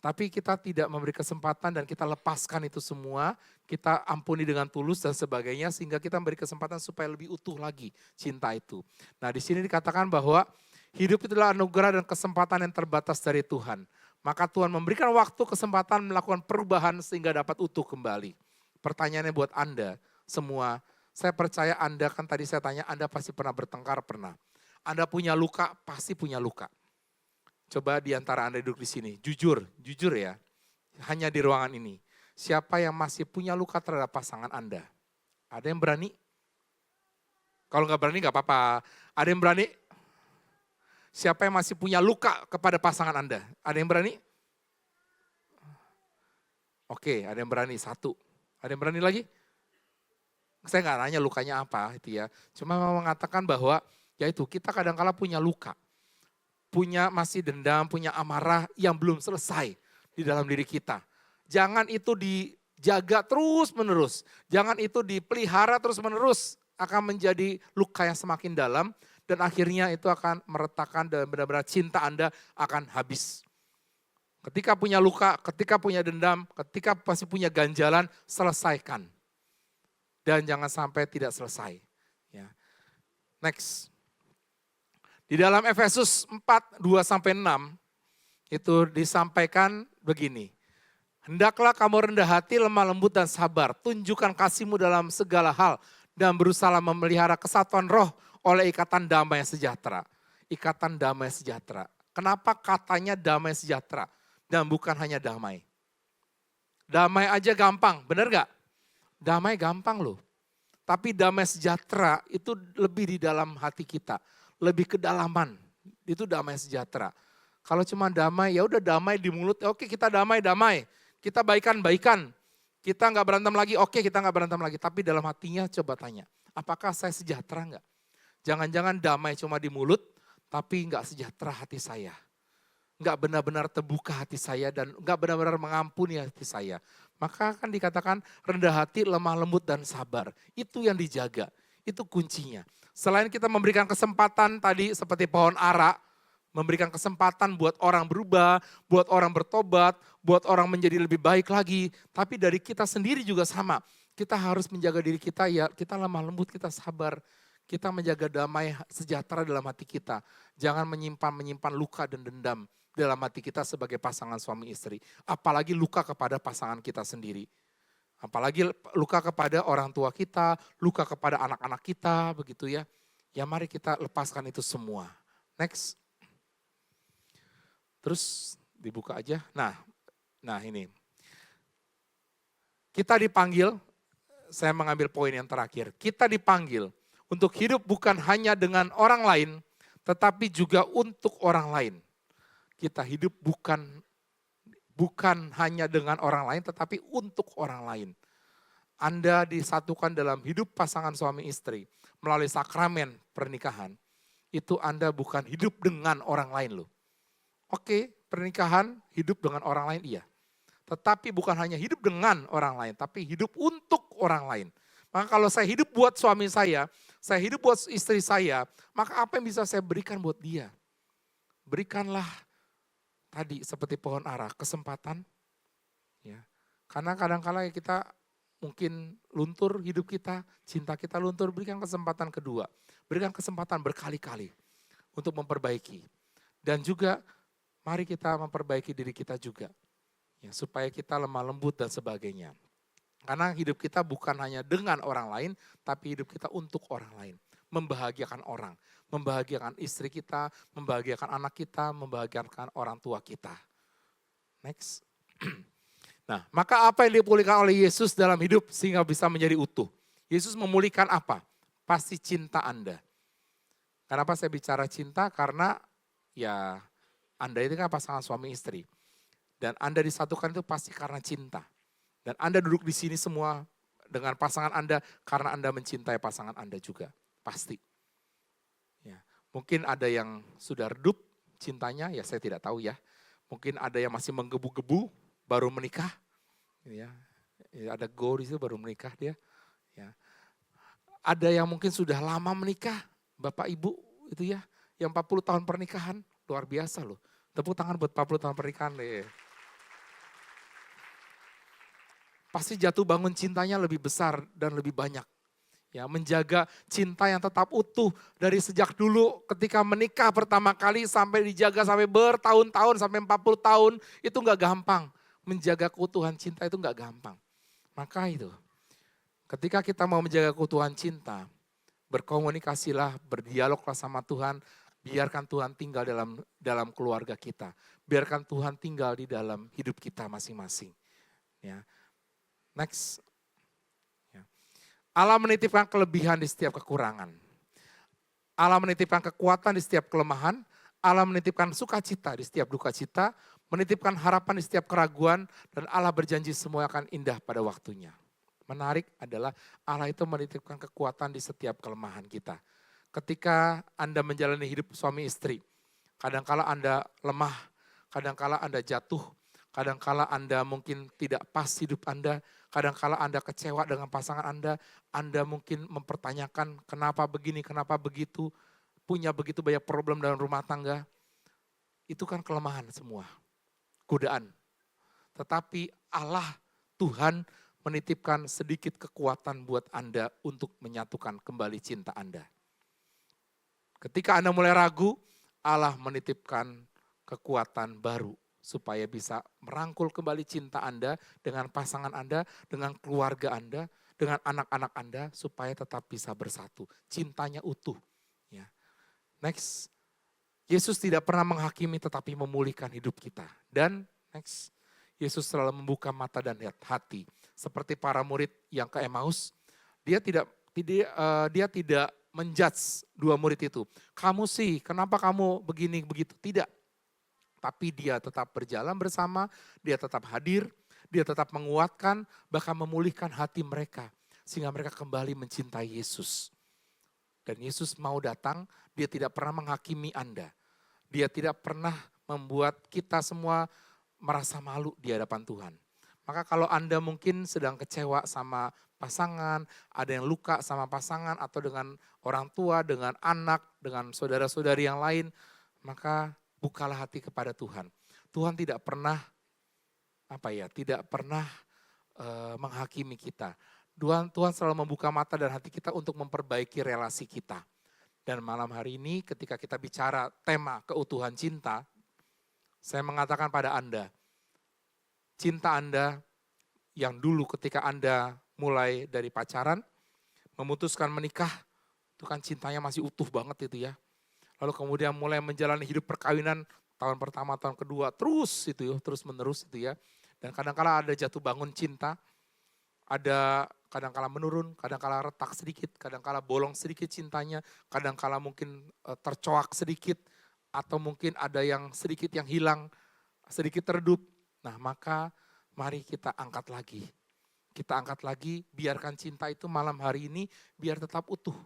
tapi kita tidak memberi kesempatan dan kita lepaskan itu semua, kita ampuni dengan tulus dan sebagainya sehingga kita memberi kesempatan supaya lebih utuh lagi cinta itu. Nah, di sini dikatakan bahwa hidup itu adalah anugerah dan kesempatan yang terbatas dari Tuhan. Maka Tuhan memberikan waktu kesempatan melakukan perubahan sehingga dapat utuh kembali. Pertanyaannya buat Anda semua, saya percaya Anda kan tadi saya tanya Anda pasti pernah bertengkar, pernah. Anda punya luka, pasti punya luka. Coba di antara Anda duduk di sini, jujur ya, hanya di ruangan ini. Siapa yang masih punya luka terhadap pasangan Anda? Ada yang berani? Kalau nggak berani nggak apa-apa. Ada yang berani? Siapa yang masih punya luka kepada pasangan Anda? Ada yang berani? Oke, ada yang berani, satu. Ada yang berani lagi? Saya nggak nanya lukanya apa itu ya. Cuma mau mengatakan bahwa yaitu kita kadang-kala punya luka. Punya masih dendam, punya amarah yang belum selesai di dalam diri kita. Jangan itu dijaga terus-menerus. Jangan itu dipelihara terus-menerus. Akan menjadi luka yang semakin dalam. Dan akhirnya itu akan meretakkan dan benar-benar cinta Anda akan habis. Ketika punya luka, ketika punya dendam, ketika masih punya ganjalan, selesaikan. Dan jangan sampai tidak selesai. Ya. Next. Di dalam Efesus 4, 2-6, itu disampaikan begini. Hendaklah kamu rendah hati, lemah lembut dan sabar. Tunjukkan kasihmu dalam segala hal. Dan berusaha memelihara kesatuan roh oleh ikatan damai sejahtera. Ikatan damai sejahtera. Kenapa katanya damai sejahtera? Dan bukan hanya damai. Damai aja gampang, benar gak? Damai gampang loh. Tapi damai sejahtera itu lebih di dalam hati kita. Lebih kedalaman, itu damai sejahtera. Kalau cuma damai, ya udah damai di mulut, oke kita damai. Kita baikan. Kita nggak berantem lagi, oke kita nggak berantem lagi. Tapi dalam hatinya coba tanya, apakah saya sejahtera nggak? Jangan-jangan damai cuma di mulut, tapi nggak sejahtera hati saya. Nggak benar-benar terbuka hati saya dan nggak benar-benar mengampuni hati saya. Maka kan dikatakan rendah hati, lemah lembut dan sabar. Itu yang dijaga, itu kuncinya. Selain kita memberikan kesempatan tadi seperti pohon ara, memberikan kesempatan buat orang berubah, buat orang bertobat, buat orang menjadi lebih baik lagi. Tapi dari kita sendiri juga sama. Kita harus menjaga diri kita, ya kita lemah lembut, kita sabar. Kita menjaga damai sejahtera dalam hati kita. Jangan menyimpan luka dan dendam dalam hati kita sebagai pasangan suami istri. Apalagi luka kepada pasangan kita sendiri. Apalagi luka kepada orang tua kita, luka kepada anak-anak kita, begitu ya. Ya mari kita lepaskan itu semua. Next. Terus dibuka aja. Nah ini. Kita dipanggil, saya mengambil poin yang terakhir. Kita dipanggil untuk hidup bukan hanya dengan orang lain, tetapi juga untuk orang lain. Kita hidup bukan hanya dengan orang lain, tetapi untuk orang lain. Anda disatukan dalam hidup pasangan suami istri melalui sakramen pernikahan. Itu Anda bukan hidup dengan orang lain loh. Oke, pernikahan hidup dengan orang lain iya. Tetapi bukan hanya hidup dengan orang lain, tapi hidup untuk orang lain. Maka kalau saya hidup buat suami saya hidup buat istri saya, maka apa yang bisa saya berikan buat dia? Berikanlah tadi seperti pohon ara, kesempatan. Ya. Karena kadang-kala kita mungkin luntur hidup kita, cinta kita luntur, berikan kesempatan kedua. Berikan kesempatan berkali-kali untuk memperbaiki. Dan juga mari kita memperbaiki diri kita juga. Ya, supaya kita lemah lembut dan sebagainya. Karena hidup kita bukan hanya dengan orang lain, tapi hidup kita untuk orang lain. Membahagiakan orang, membahagiakan istri kita, membahagiakan anak kita, membahagiakan orang tua kita. Next. Nah, maka apa yang dipulihkan oleh Yesus dalam hidup sehingga bisa menjadi utuh? Yesus memulihkan apa? Pasti cinta Anda. Kenapa saya bicara cinta? Karena ya Anda itu kan pasangan suami istri. Dan Anda disatukan itu pasti karena cinta. Dan Anda duduk di sini semua dengan pasangan Anda karena Anda mencintai pasangan Anda juga. Pasti. Ya. Mungkin ada yang sudah redup cintanya, ya saya tidak tahu ya. Mungkin ada yang masih menggebu-gebu baru menikah. Ya. Ada go di situ baru menikah dia. Ya. Ada yang mungkin sudah lama menikah, Bapak Ibu itu ya. Yang 40 tahun pernikahan, luar biasa loh. Tepuk tangan buat 40 tahun pernikahan deh. Pasti jatuh bangun cintanya lebih besar dan lebih banyak. Ya, menjaga cinta yang tetap utuh dari sejak dulu ketika menikah pertama kali sampai dijaga sampai bertahun-tahun sampai 40 tahun itu enggak gampang. Menjaga keutuhan cinta itu enggak gampang. Maka itu ketika kita mau menjaga keutuhan cinta, berkomunikasilah, berdialoglah sama Tuhan, biarkan Tuhan tinggal dalam keluarga kita. Biarkan Tuhan tinggal di dalam hidup kita masing-masing. Ya. Next. Ya. Allah menitipkan kelebihan di setiap kekurangan. Allah menitipkan kekuatan di setiap kelemahan. Allah menitipkan sukacita di setiap duka cita. Menitipkan harapan di setiap keraguan. Dan Allah berjanji semua akan indah pada waktunya. Menarik adalah Allah itu menitipkan kekuatan di setiap kelemahan kita. Ketika Anda menjalani hidup suami istri, kadangkala Anda lemah, kadangkala Anda jatuh, kadangkala Anda mungkin tidak pas hidup Anda, kadangkala Anda kecewa dengan pasangan Anda mungkin mempertanyakan kenapa begini, kenapa begitu, punya begitu banyak problem dalam rumah tangga. Itu kan kelemahan semua, godaan. Tetapi Allah, Tuhan menitipkan sedikit kekuatan buat Anda untuk menyatukan kembali cinta Anda. Ketika Anda mulai ragu, Allah menitipkan kekuatan baru supaya bisa merangkul kembali cinta Anda dengan pasangan Anda, dengan keluarga Anda, dengan anak-anak Anda supaya tetap bisa bersatu. Cintanya utuh. Ya. Next, Yesus tidak pernah menghakimi tetapi memulihkan hidup kita. Dan next, Yesus selalu membuka mata dan hati. Seperti para murid yang ke Emmaus, dia tidak menjudge dua murid itu. Kamu sih, kenapa kamu begini begitu? Tidak. Tapi dia tetap berjalan bersama, dia tetap hadir, dia tetap menguatkan, bahkan memulihkan hati mereka. Sehingga mereka kembali mencintai Yesus. Dan Yesus mau datang, dia tidak pernah menghakimi Anda. Dia tidak pernah membuat kita semua merasa malu di hadapan Tuhan. Maka kalau Anda mungkin sedang kecewa sama pasangan, ada yang luka sama pasangan atau dengan orang tua, dengan anak, dengan saudara-saudari yang lain, maka bukalah hati kepada Tuhan. Tuhan tidak pernah menghakimi kita. Tuhan selalu membuka mata dan hati kita untuk memperbaiki relasi kita. Dan malam hari ini ketika kita bicara tema keutuhan cinta, saya mengatakan pada Anda, cinta Anda yang dulu ketika Anda mulai dari pacaran, memutuskan menikah, itu kan cintanya masih utuh banget itu ya. Lalu kemudian mulai menjalani hidup perkawinan tahun pertama, tahun kedua, terus itu ya, terus menerus itu ya. Dan kadang-kala ada jatuh bangun cinta, ada kadang-kala menurun, kadang-kala retak sedikit, kadang-kala bolong sedikit cintanya, kadang-kala mungkin tercoak sedikit, atau mungkin ada yang sedikit yang hilang, sedikit redup. Nah maka mari kita angkat lagi. Kita angkat lagi, biarkan cinta itu malam hari ini biar tetap utuh.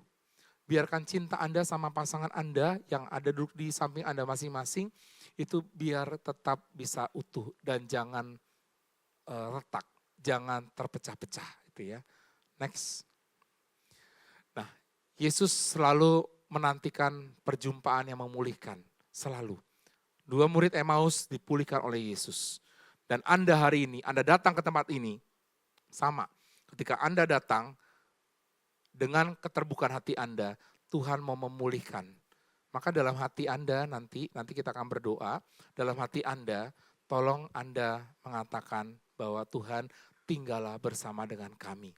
Biarkan cinta Anda sama pasangan Anda yang ada duduk di samping Anda masing-masing, itu biar tetap bisa utuh dan jangan retak, jangan terpecah-pecah itu ya. Next. Nah, Yesus selalu menantikan perjumpaan yang memulihkan, selalu. 2 murid Emmaus dipulihkan oleh Yesus. Dan Anda hari ini, Anda datang ke tempat ini, sama. Ketika Anda datang, dengan keterbukaan hati Anda, Tuhan mau memulihkan. Maka dalam hati Anda nanti kita akan berdoa, dalam hati Anda, tolong Anda mengatakan bahwa Tuhan tinggallah bersama dengan kami.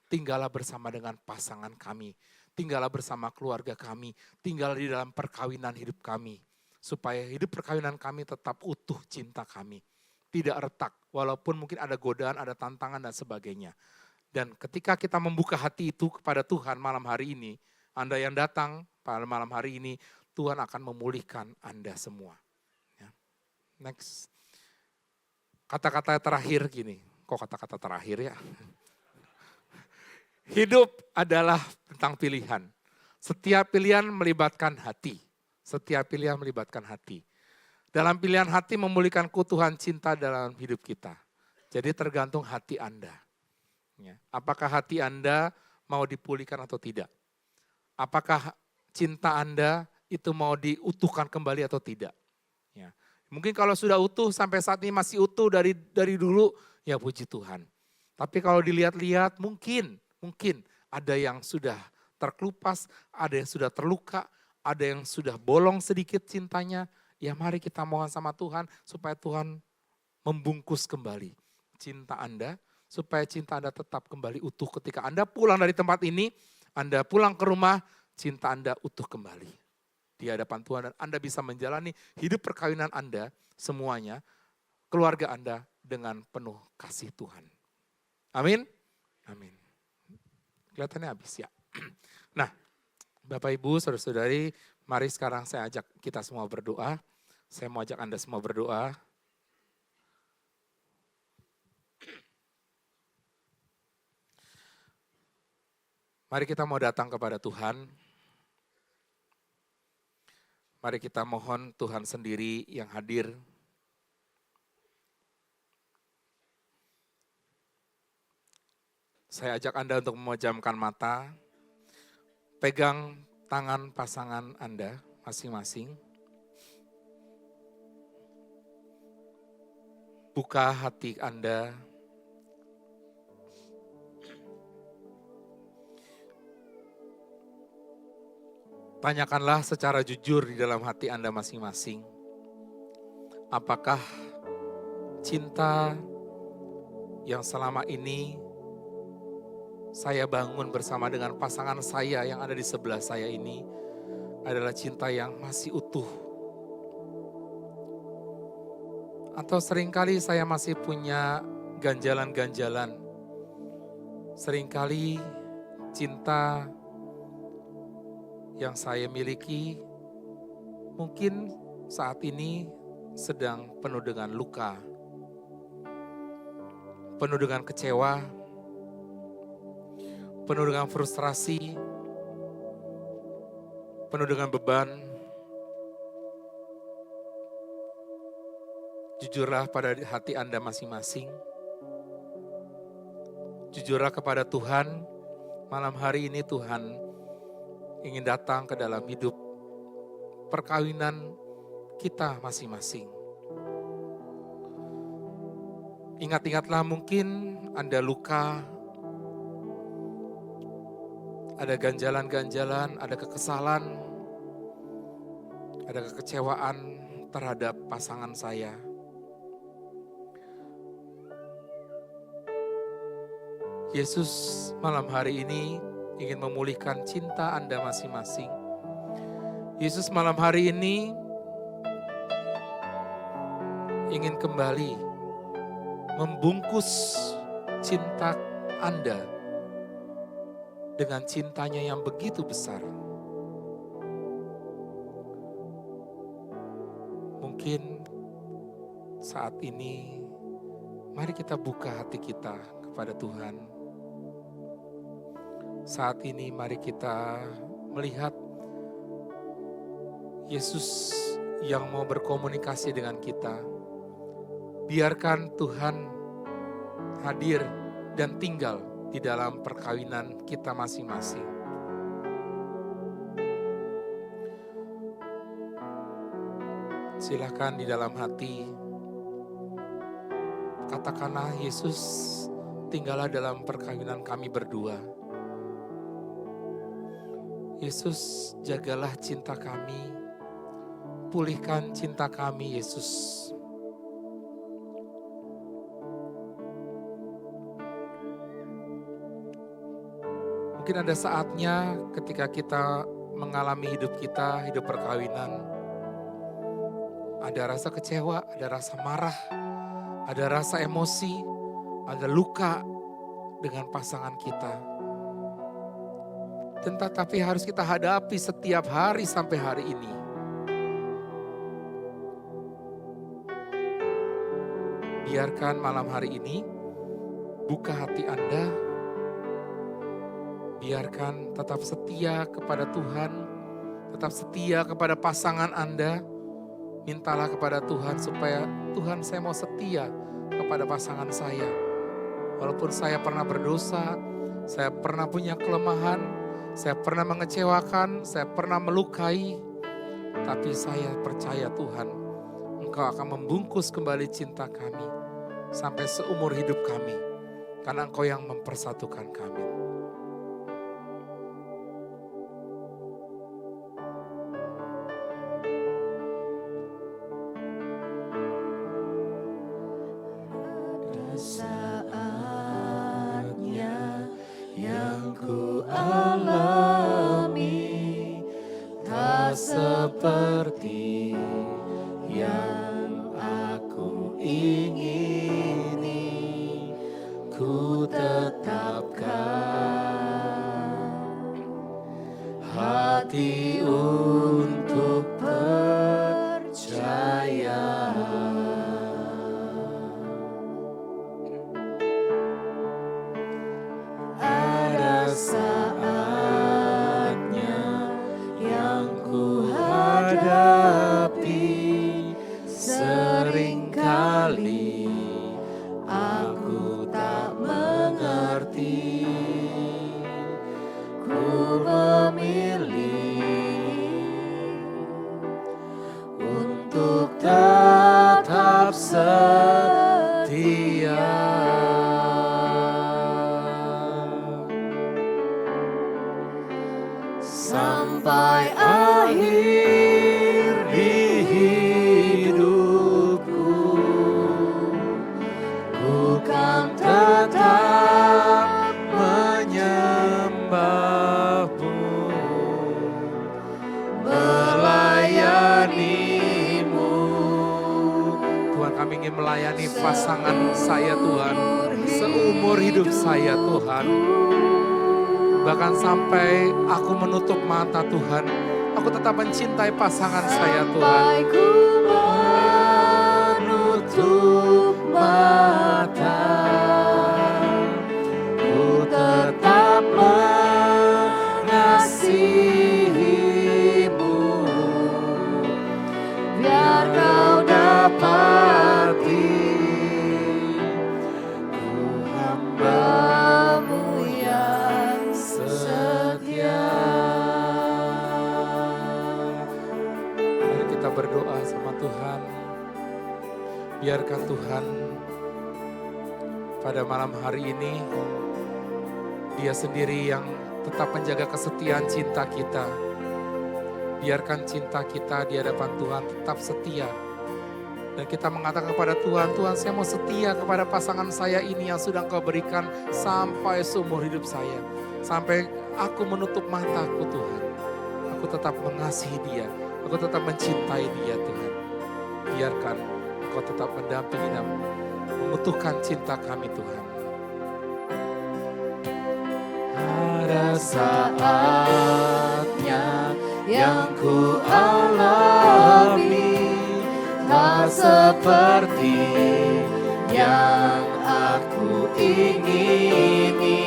Tinggallah bersama dengan pasangan kami. Tinggallah bersama keluarga kami. Tinggallah di dalam perkawinan hidup kami. Supaya hidup perkawinan kami tetap utuh cinta kami. Tidak retak, walaupun mungkin ada godaan, ada tantangan dan sebagainya. Dan ketika kita membuka hati itu kepada Tuhan malam hari ini, Anda yang datang pada malam hari ini, Tuhan akan memulihkan Anda semua. Ya. Next. Kata-kata terakhir gini, kok kata-kata terakhir ya? Hidup adalah tentang pilihan. Setiap pilihan melibatkan hati. Setiap pilihan melibatkan hati. Dalam pilihan hati memulihkan keutuhan cinta dalam hidup kita. Jadi tergantung hati Anda. Ya. Apakah hati Anda mau dipulihkan atau tidak? Apakah cinta Anda itu mau diutuhkan kembali atau tidak? Ya. Mungkin kalau sudah utuh sampai saat ini masih utuh dari dulu, ya puji Tuhan. Tapi kalau dilihat-lihat mungkin ada yang sudah terkelupas, ada yang sudah terluka, ada yang sudah bolong sedikit cintanya. Ya mari kita mohon sama Tuhan supaya Tuhan membungkus kembali cinta Anda, supaya cinta Anda tetap kembali utuh ketika Anda pulang dari tempat ini, Anda pulang ke rumah, cinta Anda utuh kembali di hadapan Tuhan. Dan Anda bisa menjalani hidup perkawinan Anda semuanya, keluarga Anda dengan penuh kasih Tuhan. Amin? Amin. Kelihatannya habis ya. Nah, Bapak Ibu, saudara-saudari, mari sekarang saya ajak kita semua berdoa. Saya mau ajak Anda semua berdoa. Mari kita mau datang kepada Tuhan. Mari kita mohon Tuhan sendiri yang hadir. Saya ajak Anda untuk memejamkan mata. Pegang tangan pasangan Anda masing-masing. Buka hati Anda. Tanyakanlah secara jujur di dalam hati Anda masing-masing. Apakah cinta yang selama ini saya bangun bersama dengan pasangan saya yang ada di sebelah saya ini adalah cinta yang masih utuh? Atau seringkali saya masih punya ganjalan-ganjalan. Seringkali cinta yang saya miliki mungkin saat ini sedang penuh dengan luka, penuh dengan kecewa, penuh dengan frustrasi, penuh dengan beban. Jujurlah pada hati Anda masing-masing. Jujurlah kepada Tuhan. Malam hari ini Tuhan ingin datang ke dalam hidup perkawinan kita masing-masing. Ingat-ingatlah mungkin Anda luka, ada ganjalan-ganjalan, ada kekesalan, ada kekecewaan terhadap pasangan saya. Yesus malam hari ini ingin memulihkan cinta Anda masing-masing. Yesus malam hari ini ingin kembali membungkus cinta Anda dengan cintanya yang begitu besar. Mungkin saat ini mari kita buka hati kita kepada Tuhan. Saat ini mari kita melihat Yesus yang mau berkomunikasi dengan kita. Biarkan Tuhan hadir dan tinggal di dalam perkawinan kita masing-masing. Silakan di dalam hati, katakanlah Yesus, tinggallah dalam perkawinan kami berdua. Yesus, jagalah cinta kami, pulihkan cinta kami, Yesus. Mungkin ada saatnya ketika kita mengalami hidup kita, hidup perkawinan, ada rasa kecewa, ada rasa marah, ada rasa emosi, ada luka dengan pasangan kita. Tetapi harus kita hadapi setiap hari sampai hari ini. Biarkan malam hari ini buka hati Anda. Biarkan tetap setia kepada Tuhan, tetap setia kepada pasangan Anda. Mintalah kepada Tuhan supaya Tuhan, saya mau setia kepada pasangan saya. Walaupun saya pernah berdosa, saya pernah punya kelemahan, saya pernah mengecewakan, saya pernah melukai, tapi saya percaya Tuhan, Engkau akan membungkus kembali cinta kami sampai seumur hidup kami, karena Engkau yang mempersatukan kami. Saatnya yang ku alami tak seperti yang aku ingini, ku tetapkan hati untuk percaya. Ada saatnya yang ku hadapi, seringkali aku tak mengerti, ku memilih untuk tetap setia. Sampai akhir di hidupku, ku kan tetap menyembahmu, melayanimu. Tuhan, kami ingin melayani pasangan saya Tuhan, seumur hidup saya Tuhan. Bahkan sampai aku menutup mata Tuhan, aku tetap mencintai pasangan saya Tuhan. Sampai ku menutup mata, ku tetap mengasihimu, biar kau dapati ku hamba-Mu yang setia. Mari kita berdoa sama Tuhan. Biarkan Tuhan pada malam hari ini, Dia sendiri yang tetap menjaga kesetiaan cinta kita. Biarkan cinta kita di hadapan Tuhan tetap setia. Dan kita mengatakan kepada Tuhan, Tuhan saya mau setia kepada pasangan saya ini yang sudah Engkau berikan sampai seumur hidup saya. Sampai aku menutup mataku Tuhan. Aku tetap mengasihi dia, aku tetap mencintai dia Tuhan. Biarkan Engkau tetap mendampingi dan mengutuhkan cinta kami Tuhan. Ada saatnya yang ku alami, tak seperti yang aku ingini,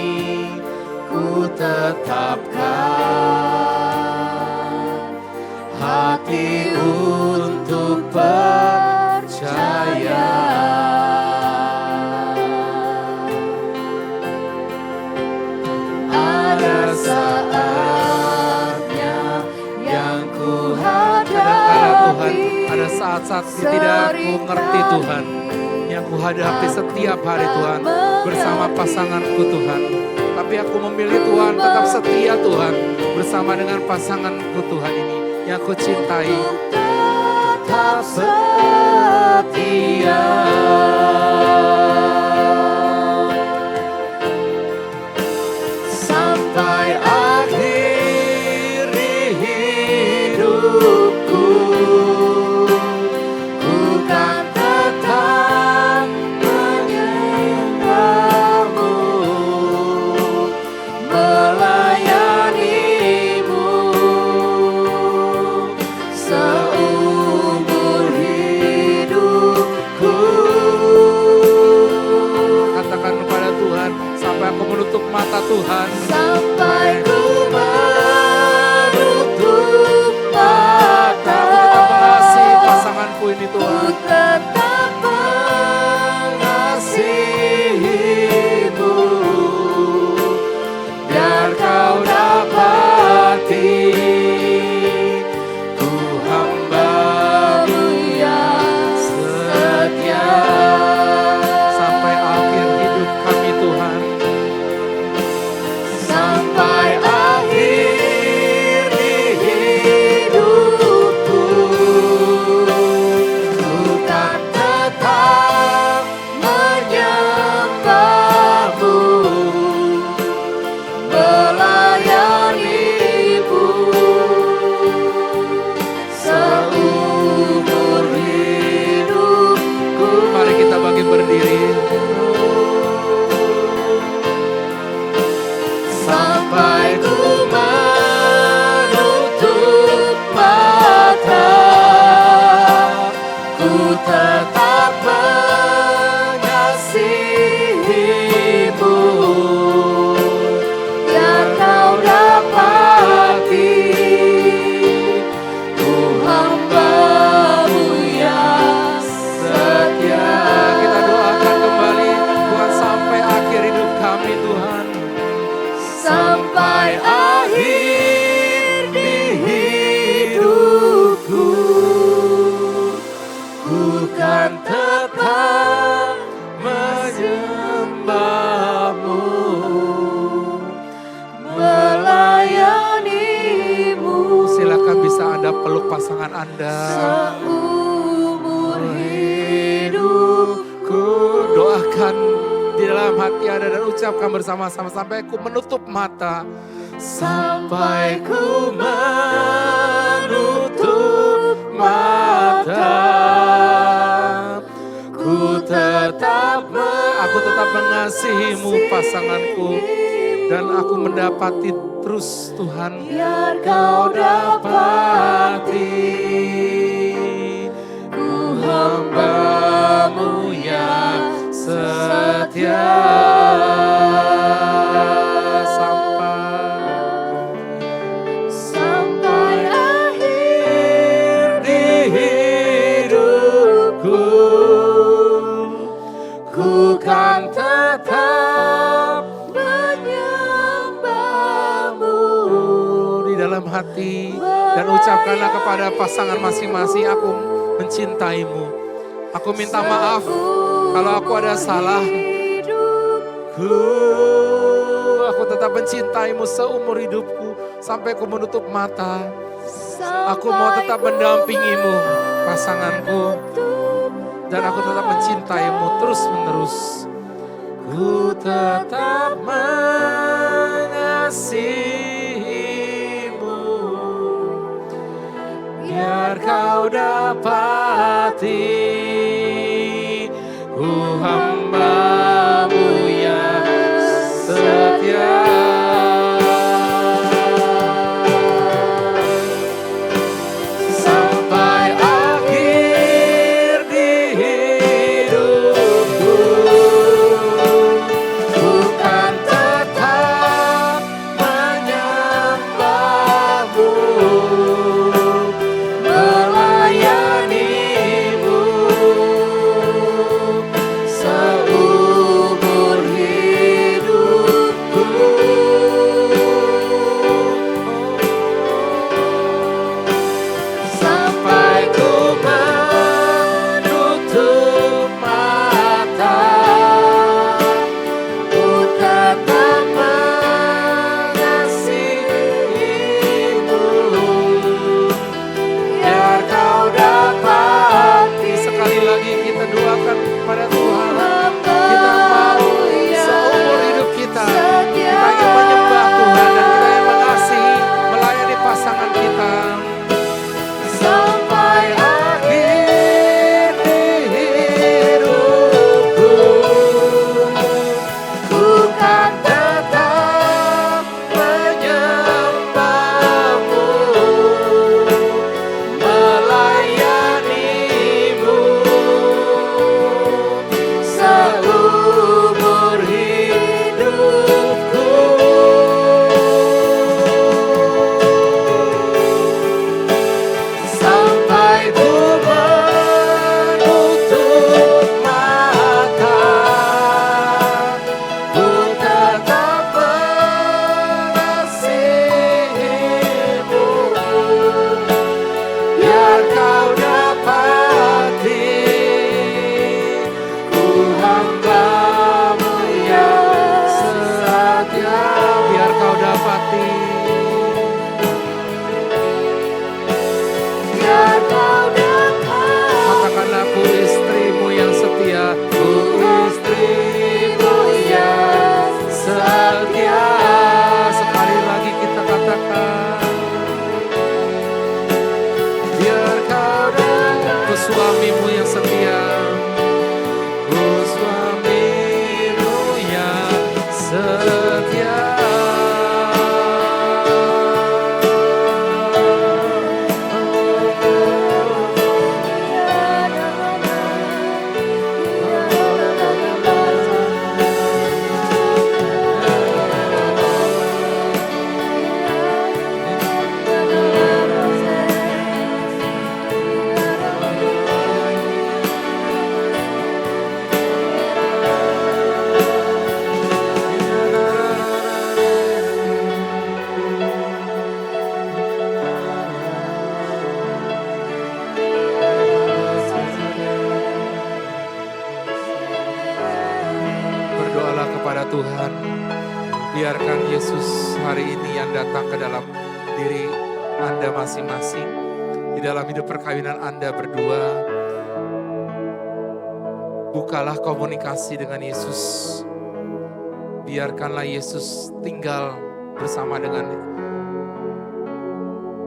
ku tetapkan hati untuk percaya. Ada saatnya yang ku hadapi, Ada saat-saat tidak aku ngerti Tuhan, yang ku hadapi setiap hari Tuhan, bersama pasanganku Tuhan. Tapi aku memilih Tuhan, tetap setia Tuhan, bersama dengan pasanganku Tuhan ini, yang aku cintai. tetap setia. Sampai akhir hidupku, ku kan tetap menyembahmu, melayanimu seumur hidupku. Katakan kepada Tuhan, sampai aku menutup mata Tuhan. Sampai ku menutup mata, Aku tetap mengasihi pasanganku ini ku Tuhan. tetap mengasihimu, biar kau dapati ku hambamu yang setia. Sampai akhir hidup kami Tuhan. Sampai akhir hidupku, ku kan tetap menyembahmu, melayanimu seumur hidupku. Mari kita bagi berdiri. Sampai ku menutup mata, ku tetap mengasihimu, biar kau dapati ku hambamu yang setia. Kita doakan kembali Tuhan sampai akhir hidup kami Tuhan. Sampai akhir di hidupku, ku kan tetap menyembahmu, melayanimu. Silakan bisa Anda peluk pasangan Anda. Seumur hidupku. Doakan di dalam hati Anda dan ucapkan bersama-sama, sampai aku menutup mata. Sampai ku menutup mata, ku tetap Aku tetap mengasihimu pasanganku, dan aku mendapati terus Tuhan. biar kau dapati ku hambamu yang setia. Sampai akhir di hidupku, ku kan tetap menyembahmu Di dalam hati, dan ucapkanlah kepada pasangan masing-masing, aku mencintaimu. Aku minta maaf kalau aku ada salah. Aku tetap mencintaimu seumur hidupku sampai aku menutup mata. Aku mau tetap mendampingimu, pasanganku. dan aku tetap mencintaimu terus menerus. Ku tetap mengasihimu, biar kau dapati ku hamba-Mu yang setia. Sampai akhir di hidupku, ku kan tetap menyembah-Mu, melayani-Mu seumur hidupku. Sampai ku menutup mata, ku tetap mengasihimu, biar kau dapati. Sekali lagi kita doakan pada Tuhan, kita mau seumur hidup kita ingin menyembah Tuhan dan kita ingin mengasihi, melayani pasangan kita. Sampai akhir di hidupku, ku kan tetap menyembah-Mu, melayani-Mu seumur hidupku. Sampai ku menutup mata, ku tetap mengasihimu, biar kau dapati ku hamba-Mu yang setia. Biar kau dapati, biar kau dapat. Katakan aku istrimu yang setia, ku istrimu yang setia. Sekali lagi kita katakan, biar kau dapat. Ku suamimu yang setia, ku suamimu yang setia. Berdoalah kepada Tuhan. Biarkan Yesus hari ini yang datang ke dalam diri Anda masing-masing. Di dalam hidup perkawinan Anda berdua, bukalah komunikasi dengan Yesus. Biarkanlah Yesus tinggal bersama dengan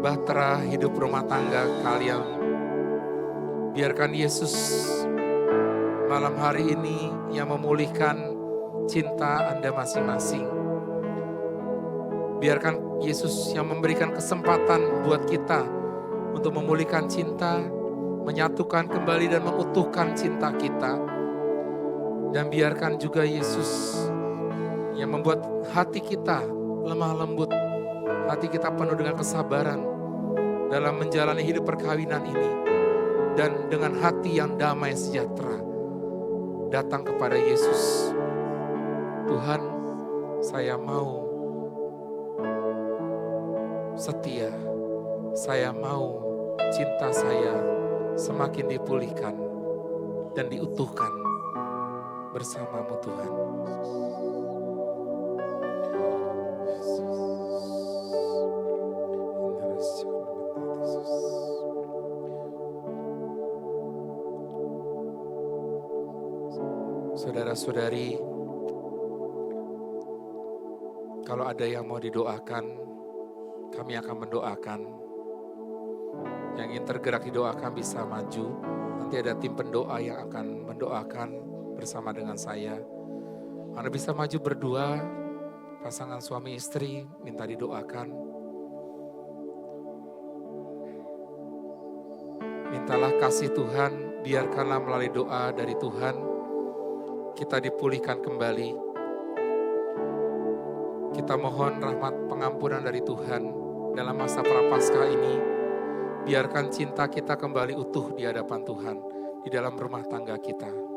bahtera hidup rumah tangga kalian. Biarkan Yesus malam hari ini yang memulihkan cinta Anda masing-masing. Biarkan Yesus yang memberikan kesempatan buat kita untuk memulihkan cinta, menyatukan kembali dan mengutuhkan cinta kita. Dan biarkan juga Yesus yang membuat hati kita lemah lembut, hati kita penuh dengan kesabaran dalam menjalani hidup perkawinan ini. Dan dengan hati yang damai sejahtera, datang kepada Yesus. Tuhan, saya mau setia, saya mau cinta saya semakin dipulihkan dan diutuhkan bersama-Mu Tuhan. Saudara-saudari, kalau ada yang mau didoakan, kami akan mendoakan. Yang ingin tergerak didoakan bisa maju. Nanti ada tim pendoa yang akan mendoakan bersama dengan saya. Anda bisa maju berdua, pasangan suami istri minta didoakan. Mintalah kasih Tuhan, biarkanlah melalui doa dari Tuhan, kita dipulihkan kembali. Kita mohon rahmat pengampunan dari Tuhan dalam masa prapaskah ini. Biarkan cinta kita kembali utuh di hadapan Tuhan, di dalam rumah tangga kita.